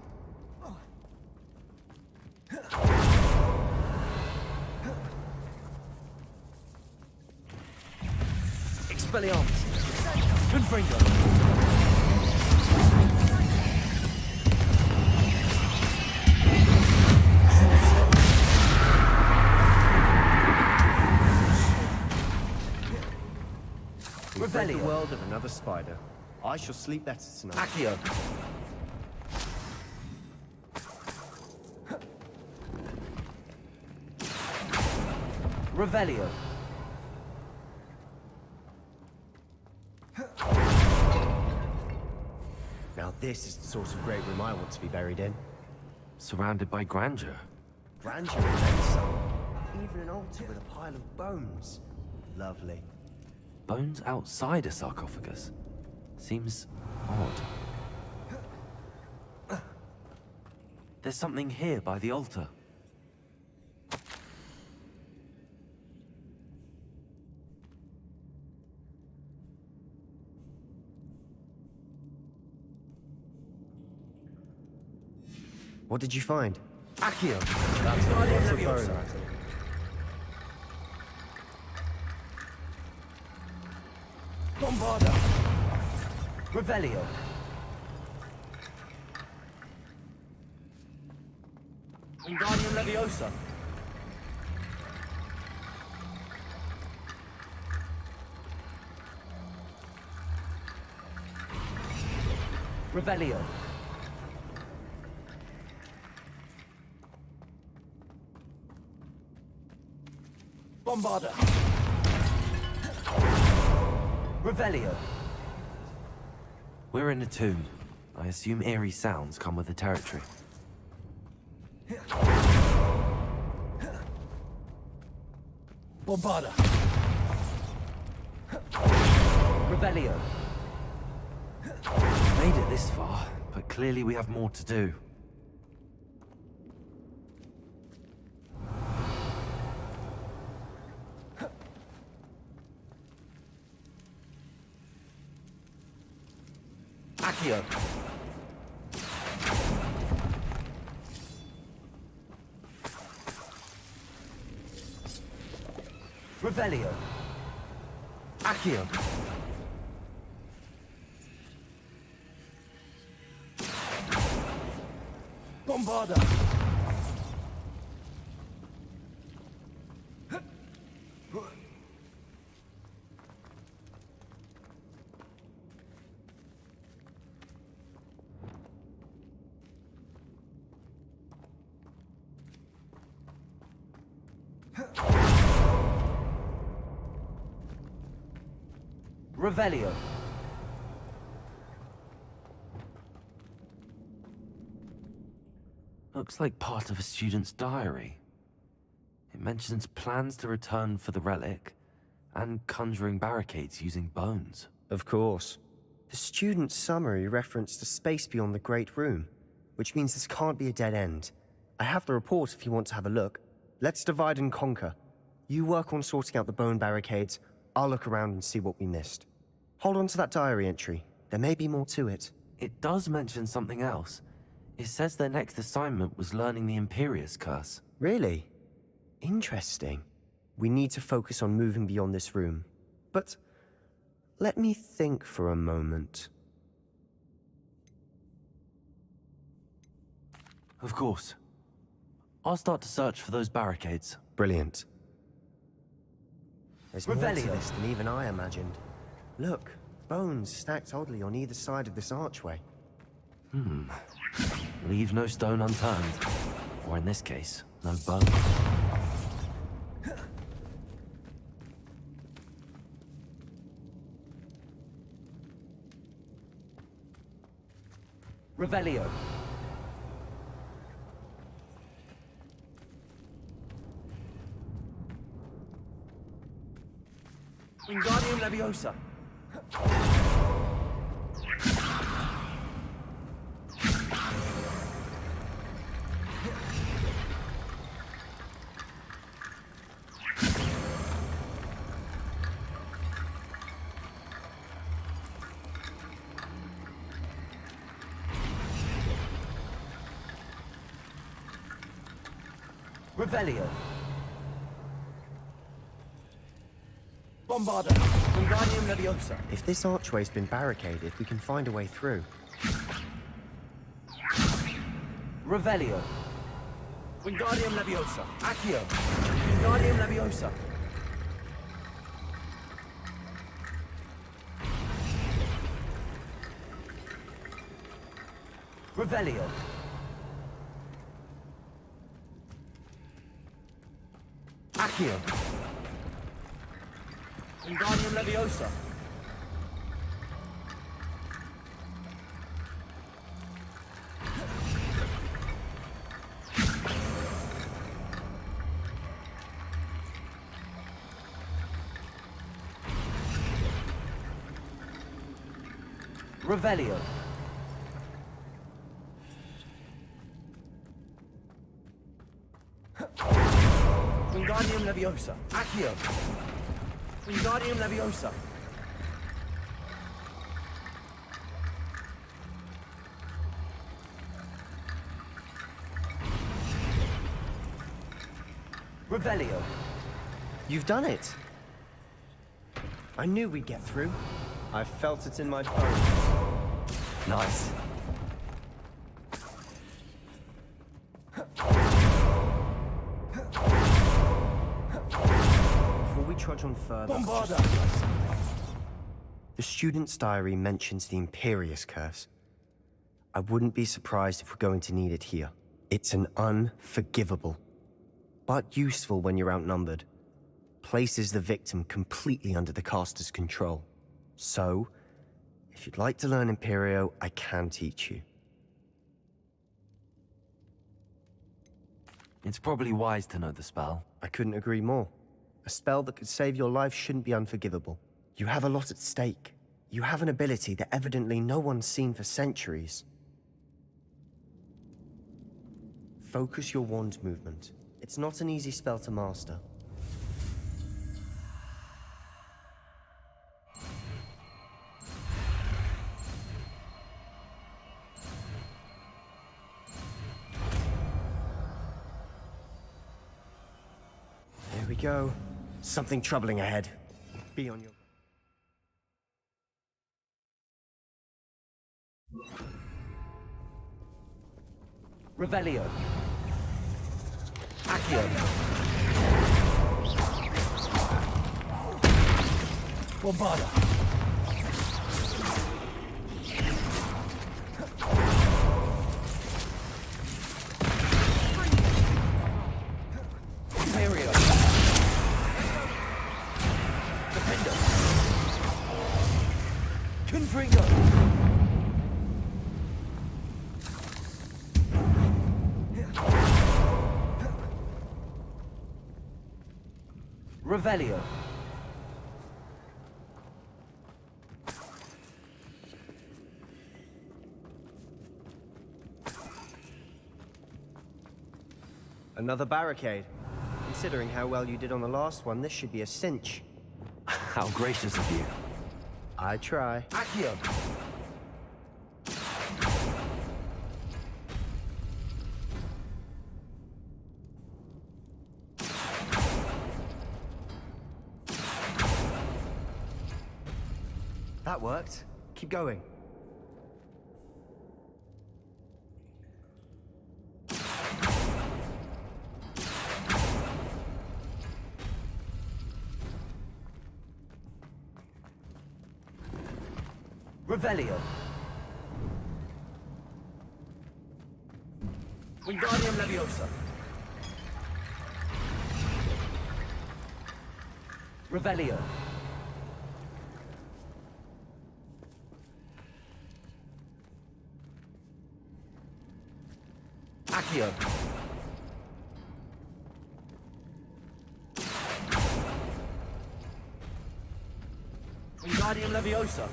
Expelliarmus. Confringo. We've rid the world of another spider. I shall sleep better tonight. Accio. Revelio. This is the sort of great room I want to be buried in. Surrounded by grandeur. Grandeur and then some. Even an altar with a pile of bones. Lovely. Bones outside a sarcophagus? Seems odd. There's something here by the altar. What did you find? Accio! That's not lots of bones. Bombarda! Revelio! Wingardium Leviosa! Revelio! Bombarda! Revelio! We're in a tomb. I assume eerie sounds come with the territory. Bombarda! Revelio! Made it this far, but clearly we have more to do. Accio! Revelio! Accio! Bombarda! Revelio. Looks like part of a student's diary. It mentions plans to return for the relic and conjuring barricades using bones. Of course. The student's summary referenced a space beyond the Great Room, which means this can't be a dead end. I have the report if you want to have a look. Let's divide and conquer. You work on sorting out the bone barricades. I'll look around and see what we missed. Hold on to that diary entry. There may be more to it. It does mention something else. It says their next assignment was learning the Imperius Curse. Really? Interesting. We need to focus on moving beyond this room. But let me think for a moment. Of course. I'll start to search for those barricades. Brilliant. There's more to Revelio. this than even I imagined. Look, bones stacked oddly on either side of this archway. Leave no stone unturned. Or in this case, no bone. Revelio. Wingardium Leviosa. Revelio. Bombarda. Wingardium Leviosa. If this archway's been barricaded, we can find a way through. Revelio. Wingardium Leviosa. Accio. Wingardium Leviosa. Revelio. Accio. Wingardium Leviosa. Revelio. Wingardium Leviosa. Accio. Wingardium Leviosa. Revelio. You've done it. I knew we'd get through. I felt it in my bones. Nice. Before we trudge on further... Bombarda! The student's diary mentions the Imperious Curse. I wouldn't be surprised if we're going to need it here. It's an unforgivable, but useful when you're outnumbered. Places the victim completely under the caster's control. So, if you'd like to learn Imperio, I can teach you. It's probably wise to know the spell. I couldn't agree more. A spell that could save your life shouldn't be unforgivable. You have a lot at stake. You have an ability that evidently no one's seen for centuries. Focus your wand movement. It's not an easy spell to master. There we go. Something troubling ahead. Be on your... Revelio. Accio. Bombarda. Hyperion. Defender. Confringo. Revelio. Another barricade. Considering how well you did on the last one, this should be a cinch. How gracious of you. I try. Accio. That worked. Keep going. Revelio. Wingardium Leviosa. Revelio. Accio. Wingardium Leviosa.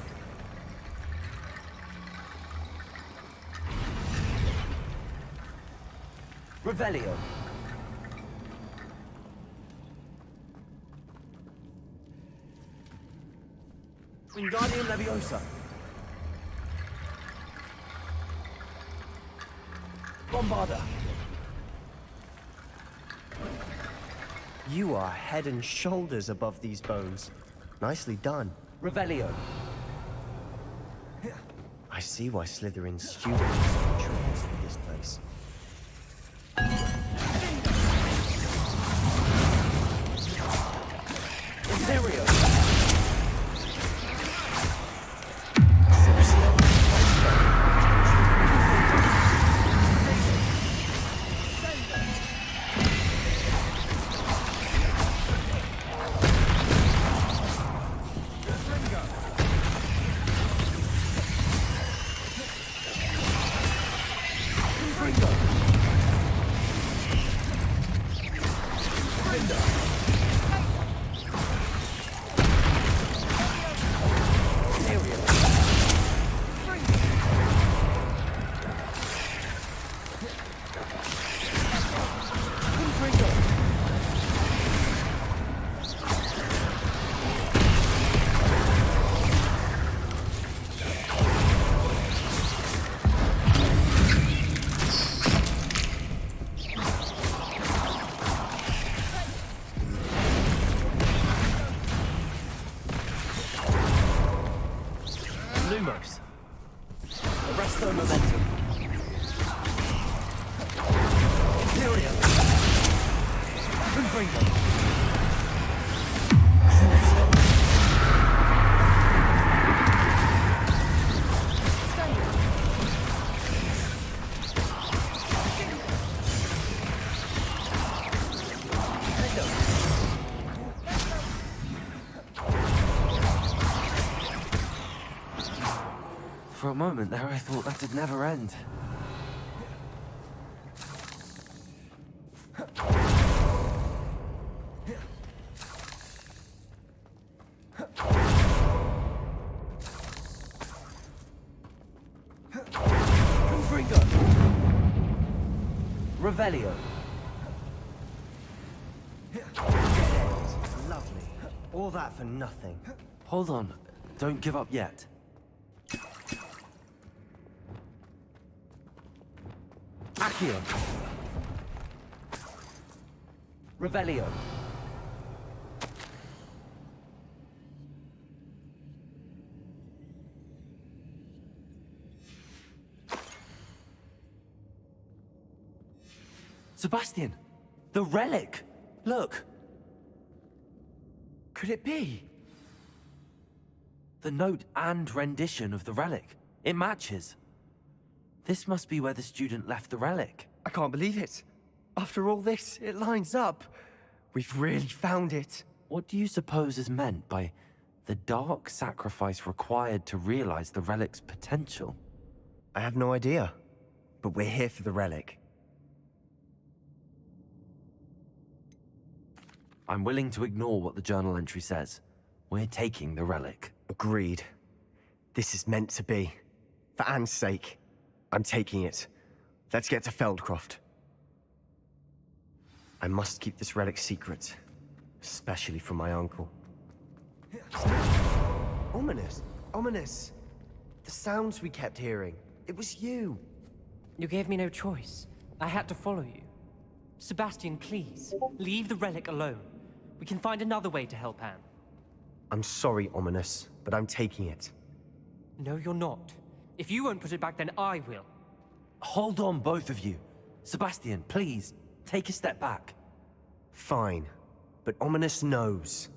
Revelio. Wingardium Leviosa. Bombarda. You are head and shoulders above these bones. Nicely done. Revelio. I see why Slytherin's students are drawn to this place. Imperio. Almost. Arrest their momentum. Hyperion. Confringo. For a moment there, I thought that'd never end. Confringo! Revelio! Lovely. All that for nothing. Hold on. Don't give up yet. Accio. Revelio. Sebastian! The relic! Look! Could it be? The note and rendition of the relic. It matches. This must be where the student left the relic. I can't believe it. After all this, it lines up. We've really found it. What do you suppose is meant by the dark sacrifice required to realize the relic's potential? I have no idea. But we're here for the relic. I'm willing to ignore what the journal entry says. We're taking the relic. Agreed. This is meant to be. For Anne's sake. I'm taking it. Let's get to Feldcroft. I must keep this relic secret. Especially from my uncle. Ominous! Ominous! The sounds we kept hearing. It was you. You gave me no choice. I had to follow you. Sebastian, please, leave the relic alone. We can find another way to help Anne. I'm sorry, Ominous, but I'm taking it. No, you're not. If you won't put it back, then I will. Hold on, both of you. Sebastian, please, take a step back. Fine, but Ominous knows.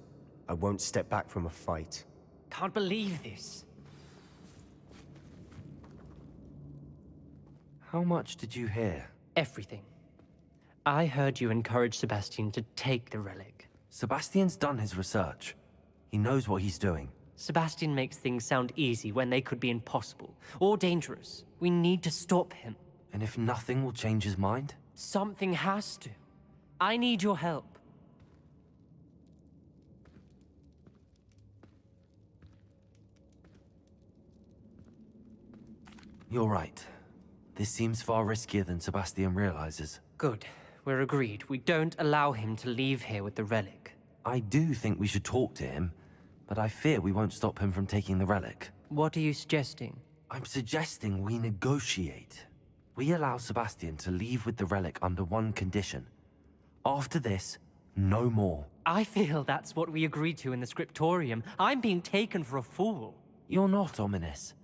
I won't step back from a fight. Can't believe this. How much did you hear? Everything. I heard you encourage Sebastian to take the relic. Sebastian's done his research. He knows what he's doing. Sebastian makes things sound easy when they could be impossible, or dangerous. We need to stop him. And if nothing will change his mind? Something has to. I need your help. You're right. This seems far riskier than Sebastian realizes. Good. We're agreed. We don't allow him to leave here with the relic. I do think we should talk to him, but I fear we won't stop him from taking the relic. What are you suggesting? I'm suggesting we negotiate. We allow Sebastian to leave with the relic under one condition. After this, no more. I feel that's what we agreed to in the scriptorium. I'm being taken for a fool. You're not, Ominous.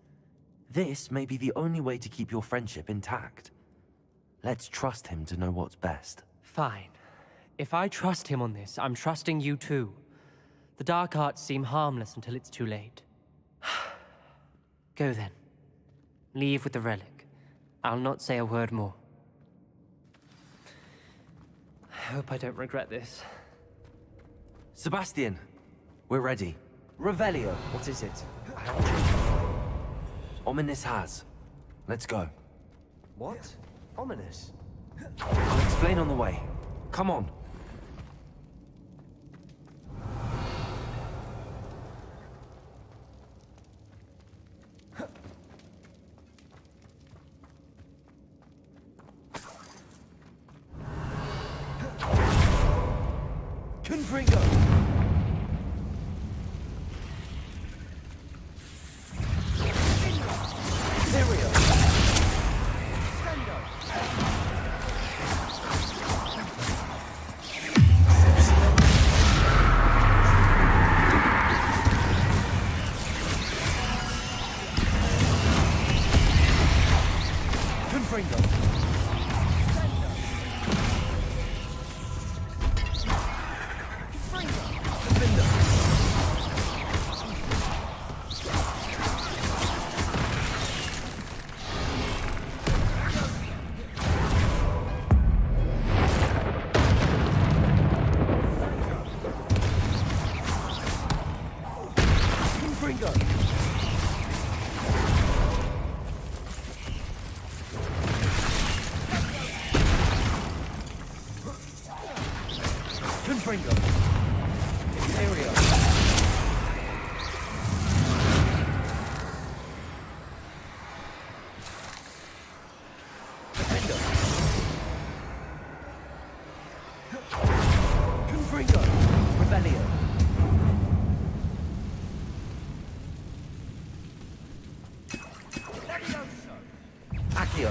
This may be the only way to keep your friendship intact. Let's trust him to know what's best. Fine. If I trust him on this, I'm trusting you too. The dark arts seem harmless until it's too late. Go then. Leave with the relic. I'll not say a word more. I hope I don't regret this. Sebastian, we're ready. Revelio. What is it? I haven't changed my mind. Ominous has. Let's go. What? Ominous? I'll explain on the way. Come on. Confringo! Hyperion! Confringo. Hyperion. Defender. Confringo. Rebellion. Accio.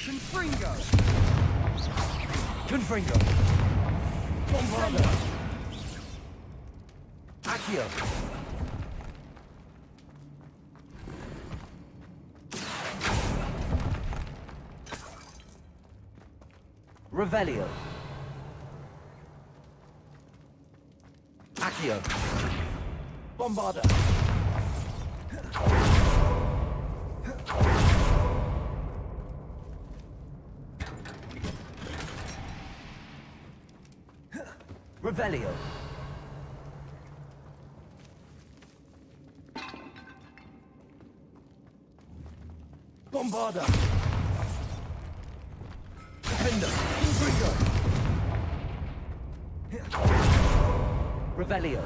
Confringo. Confringo. Bombarda. Accio. Revelio. Accio. Bombarda. Revelio. Bombarda. Defender. Confringo. Revelio.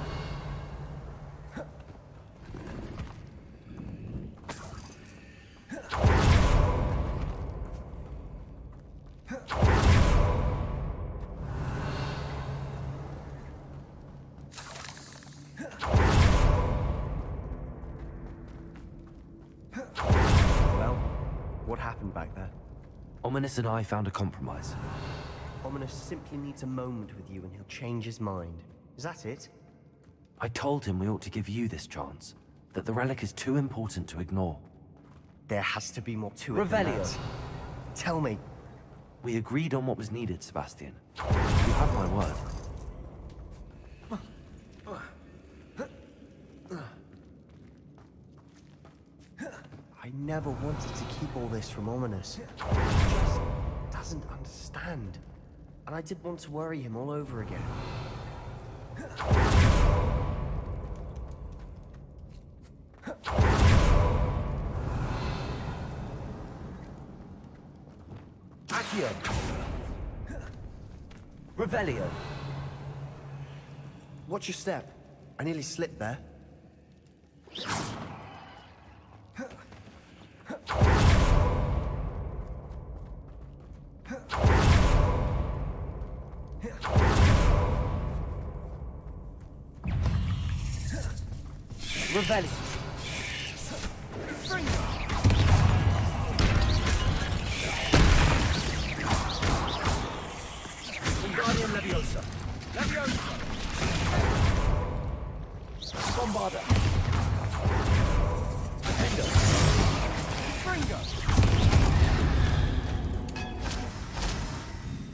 What happened back there? Ominous and I found a compromise. Ominous simply needs a moment with you and he'll change his mind. Is that it? I told him we ought to give you this chance. That the relic is too important to ignore. There has to be more to it than Revelio. that. Tell me. We agreed on what was needed, Sebastian. You have my word. I never wanted to keep all this from Ominous. He just doesn't understand. And I didn't want to worry him all over again. Accio. Revelio. Watch your step. I nearly slipped there. Revelio. Wingardium Leviosa. Leviosa. Bombarda. Defender. Fringo.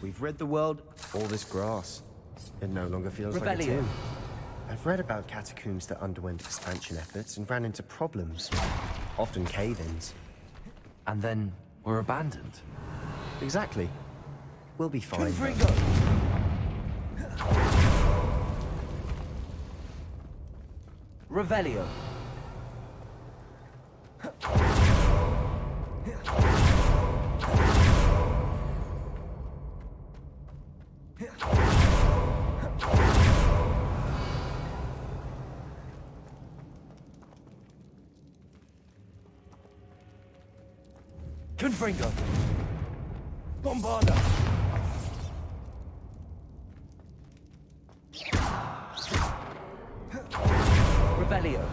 We've rid the world of all this grass. It no longer feels like a Revelio. tomb. I've read about catacombs that underwent expansion efforts and ran into problems. Often cave-ins. And then were abandoned. Exactly. We'll be fine. Confringo. Revelio. Confringo. Bombarda. Revelio.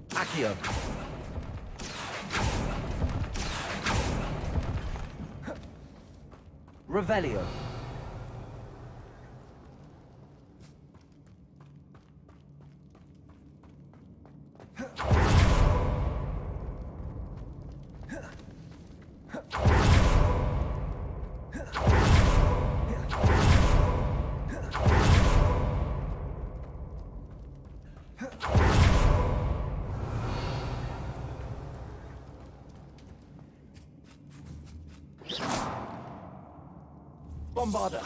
Accio. Revelio. Bombarda.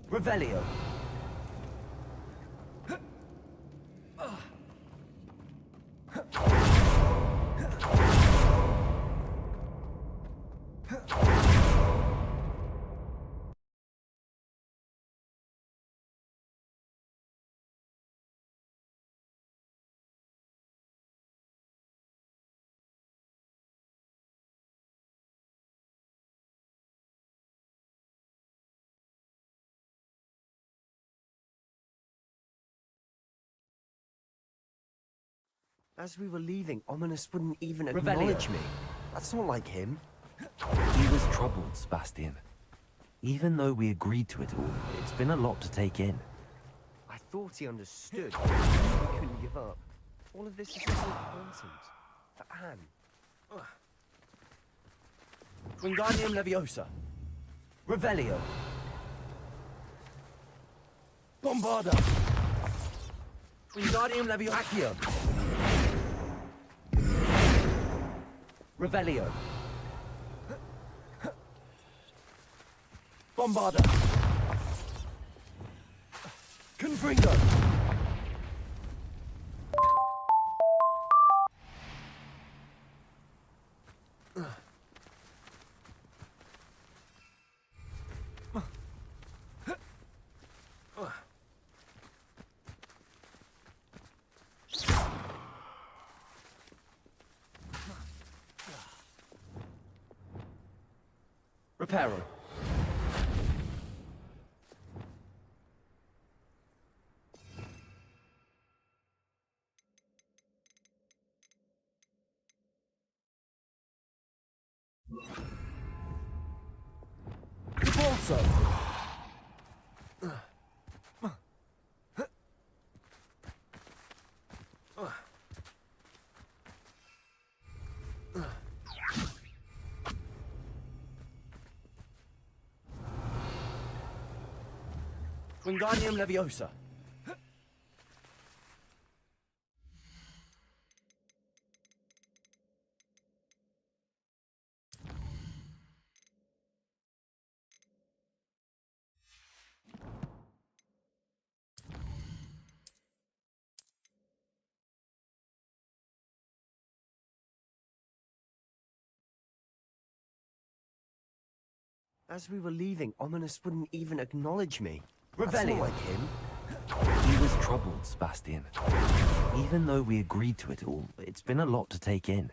Revelio. As we were leaving, Ominous wouldn't even acknowledge me. That's not like him. He was troubled, Sebastian. Even though we agreed to it all, it's been a lot to take in. I thought he understood. We couldn't give up. All of this is so important. For Anne. Wingardium Leviosa. Revelio. Bombarda. Wingardium Leviosa. Accio. Revelio. Bombarda. Confringo. Reparo. Repulso. Wingardium Leviosa. As we were leaving, Ominous wouldn't even acknowledge me. That's not like him. He was troubled, Sebastian. Even though we agreed to it all, it's been a lot to take in.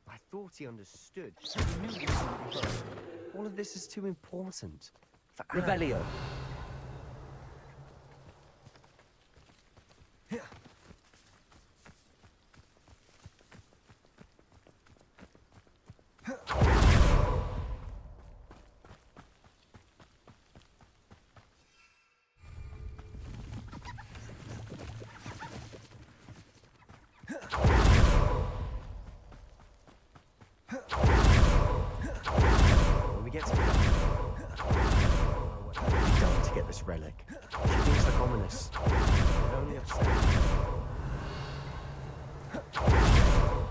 I thought he understood. He knew we couldn't give up. All of this is too important. For Anne. Revelio. When we get to done to get this relic. She thinks like Ominous. It only upset.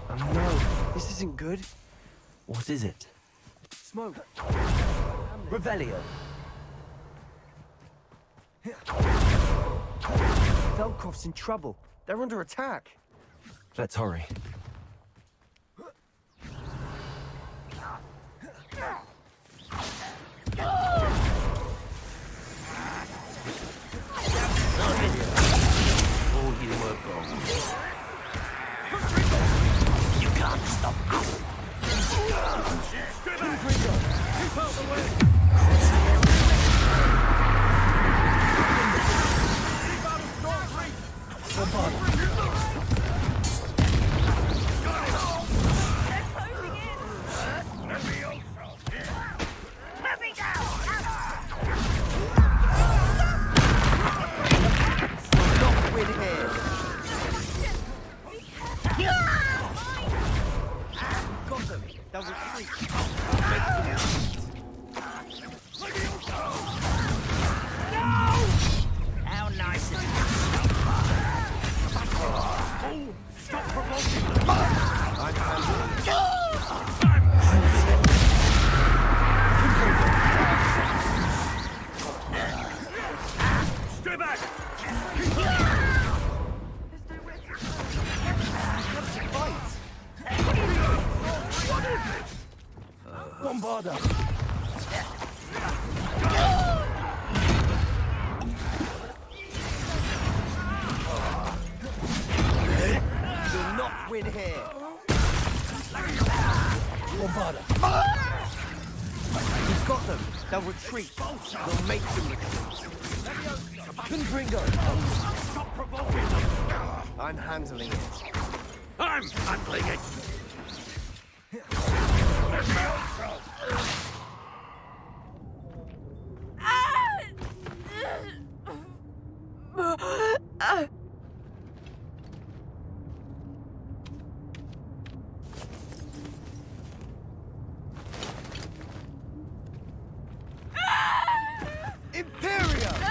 Oh no, this isn't good. What is it? Smoke. Revelio. Velcroft's in trouble. They're under attack. Let's hurry. All you work on. You can't stop us. Keep out the way! Keep out of North Reach! How nice is it? Stop provoking! Stay back! Bombarda. You'll not win here. Bombarda. We've got them. They'll retreat. We'll make them retreat. Confringo. Stop provoking them! I'm handling it. I'm handling it. Imperium!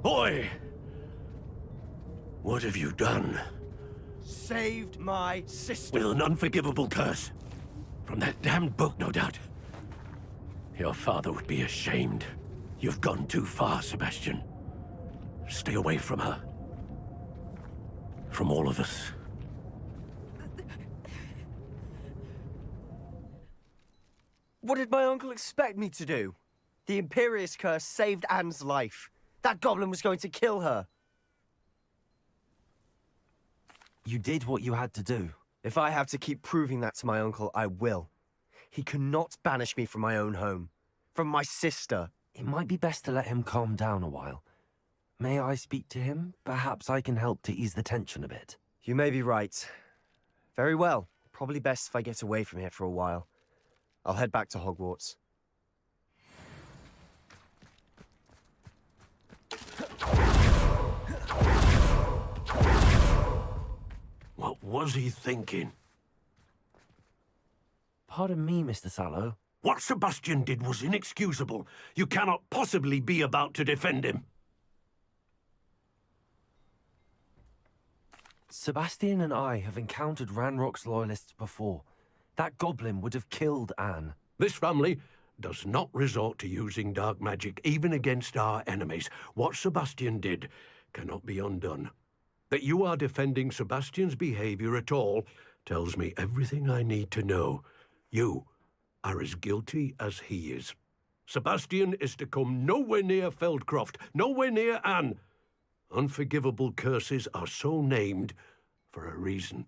Boy! What have you done? Saved my sister. With an unforgivable curse. From that damned book, no doubt. Your father would be ashamed. You've gone too far, Sebastian. Stay away from her. From all of us. What did my uncle expect me to do? The Imperious curse saved Anne's life. That goblin was going to kill her. You did what you had to do. If I have to keep proving that to my uncle, I will. He cannot banish me from my own home. From my sister. It might be best to let him calm down a while. May I speak to him? Perhaps I can help to ease the tension a bit. You may be right. Very well. Probably best if I get away from here for a while. I'll head back to Hogwarts. What was he thinking? Pardon me, Mr. Sallow. What Sebastian did was inexcusable. You cannot possibly be about to defend him. Sebastian and I have encountered Ranrock's loyalists before. That goblin would have killed Anne. This family does not resort to using dark magic, even against our enemies. What Sebastian did cannot be undone. That you are defending Sebastian's behavior at all tells me everything I need to know. You are as guilty as he is. Sebastian is to come nowhere near Feldcroft, nowhere near Anne. Unforgivable curses are so named for a reason.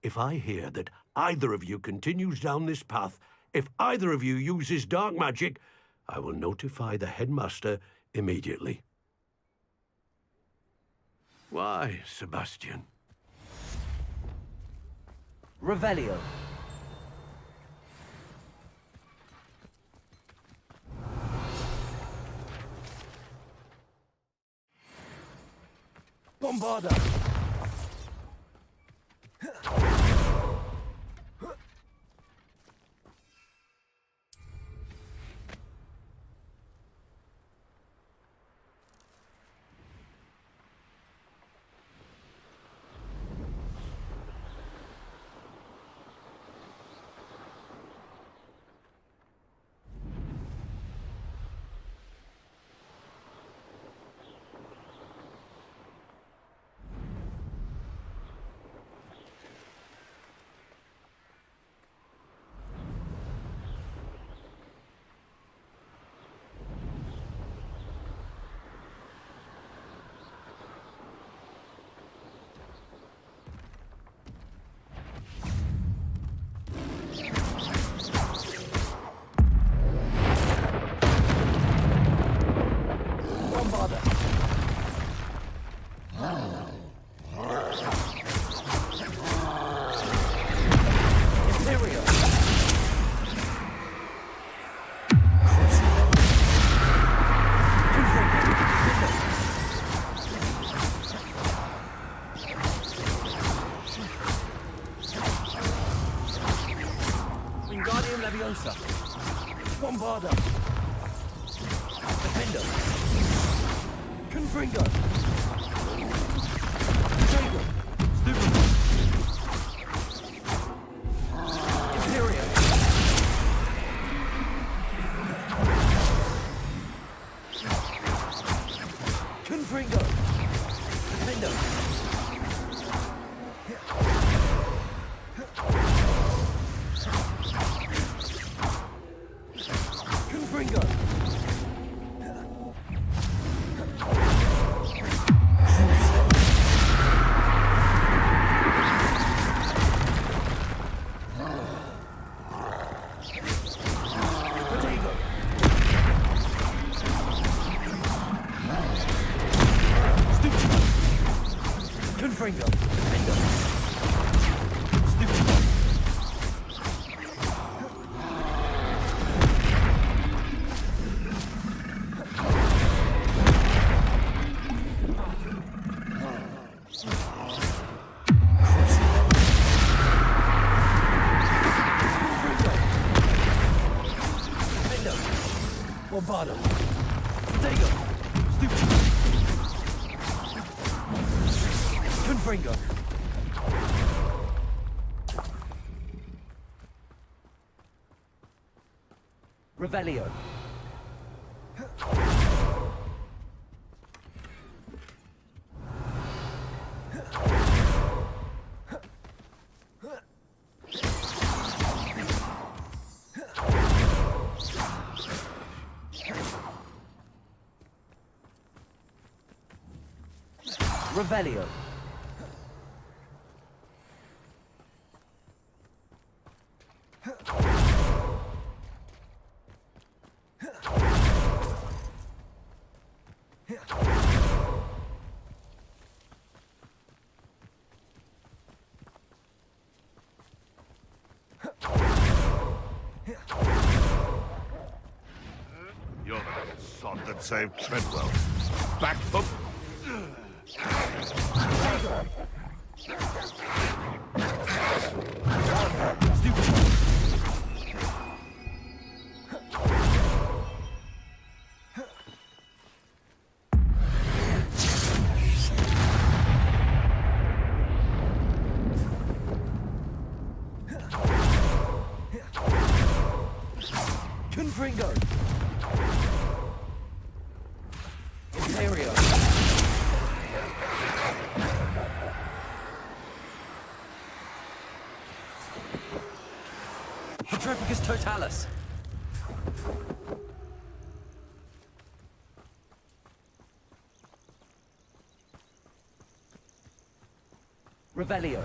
If I hear that either of you continues down this path, if either of you uses dark magic, I will notify the headmaster immediately. Why, Sebastian? Revelio. Bombarda! Bombarda. Defender. Confringo. Jago. Stupid. Imperium. Confringo. Defender. Confringo. Confringo. Defender. Stupid. Bombardo. Potato. Stupid. Confringo. Revelio. Revelio. You're the sod that saved Treadwell. Back foot. Confringo. Hyperion. Petrificus Totalis. Revelio.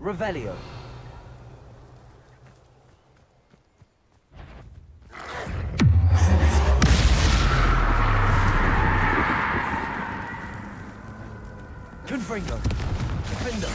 Revelio. Confringo. Defender.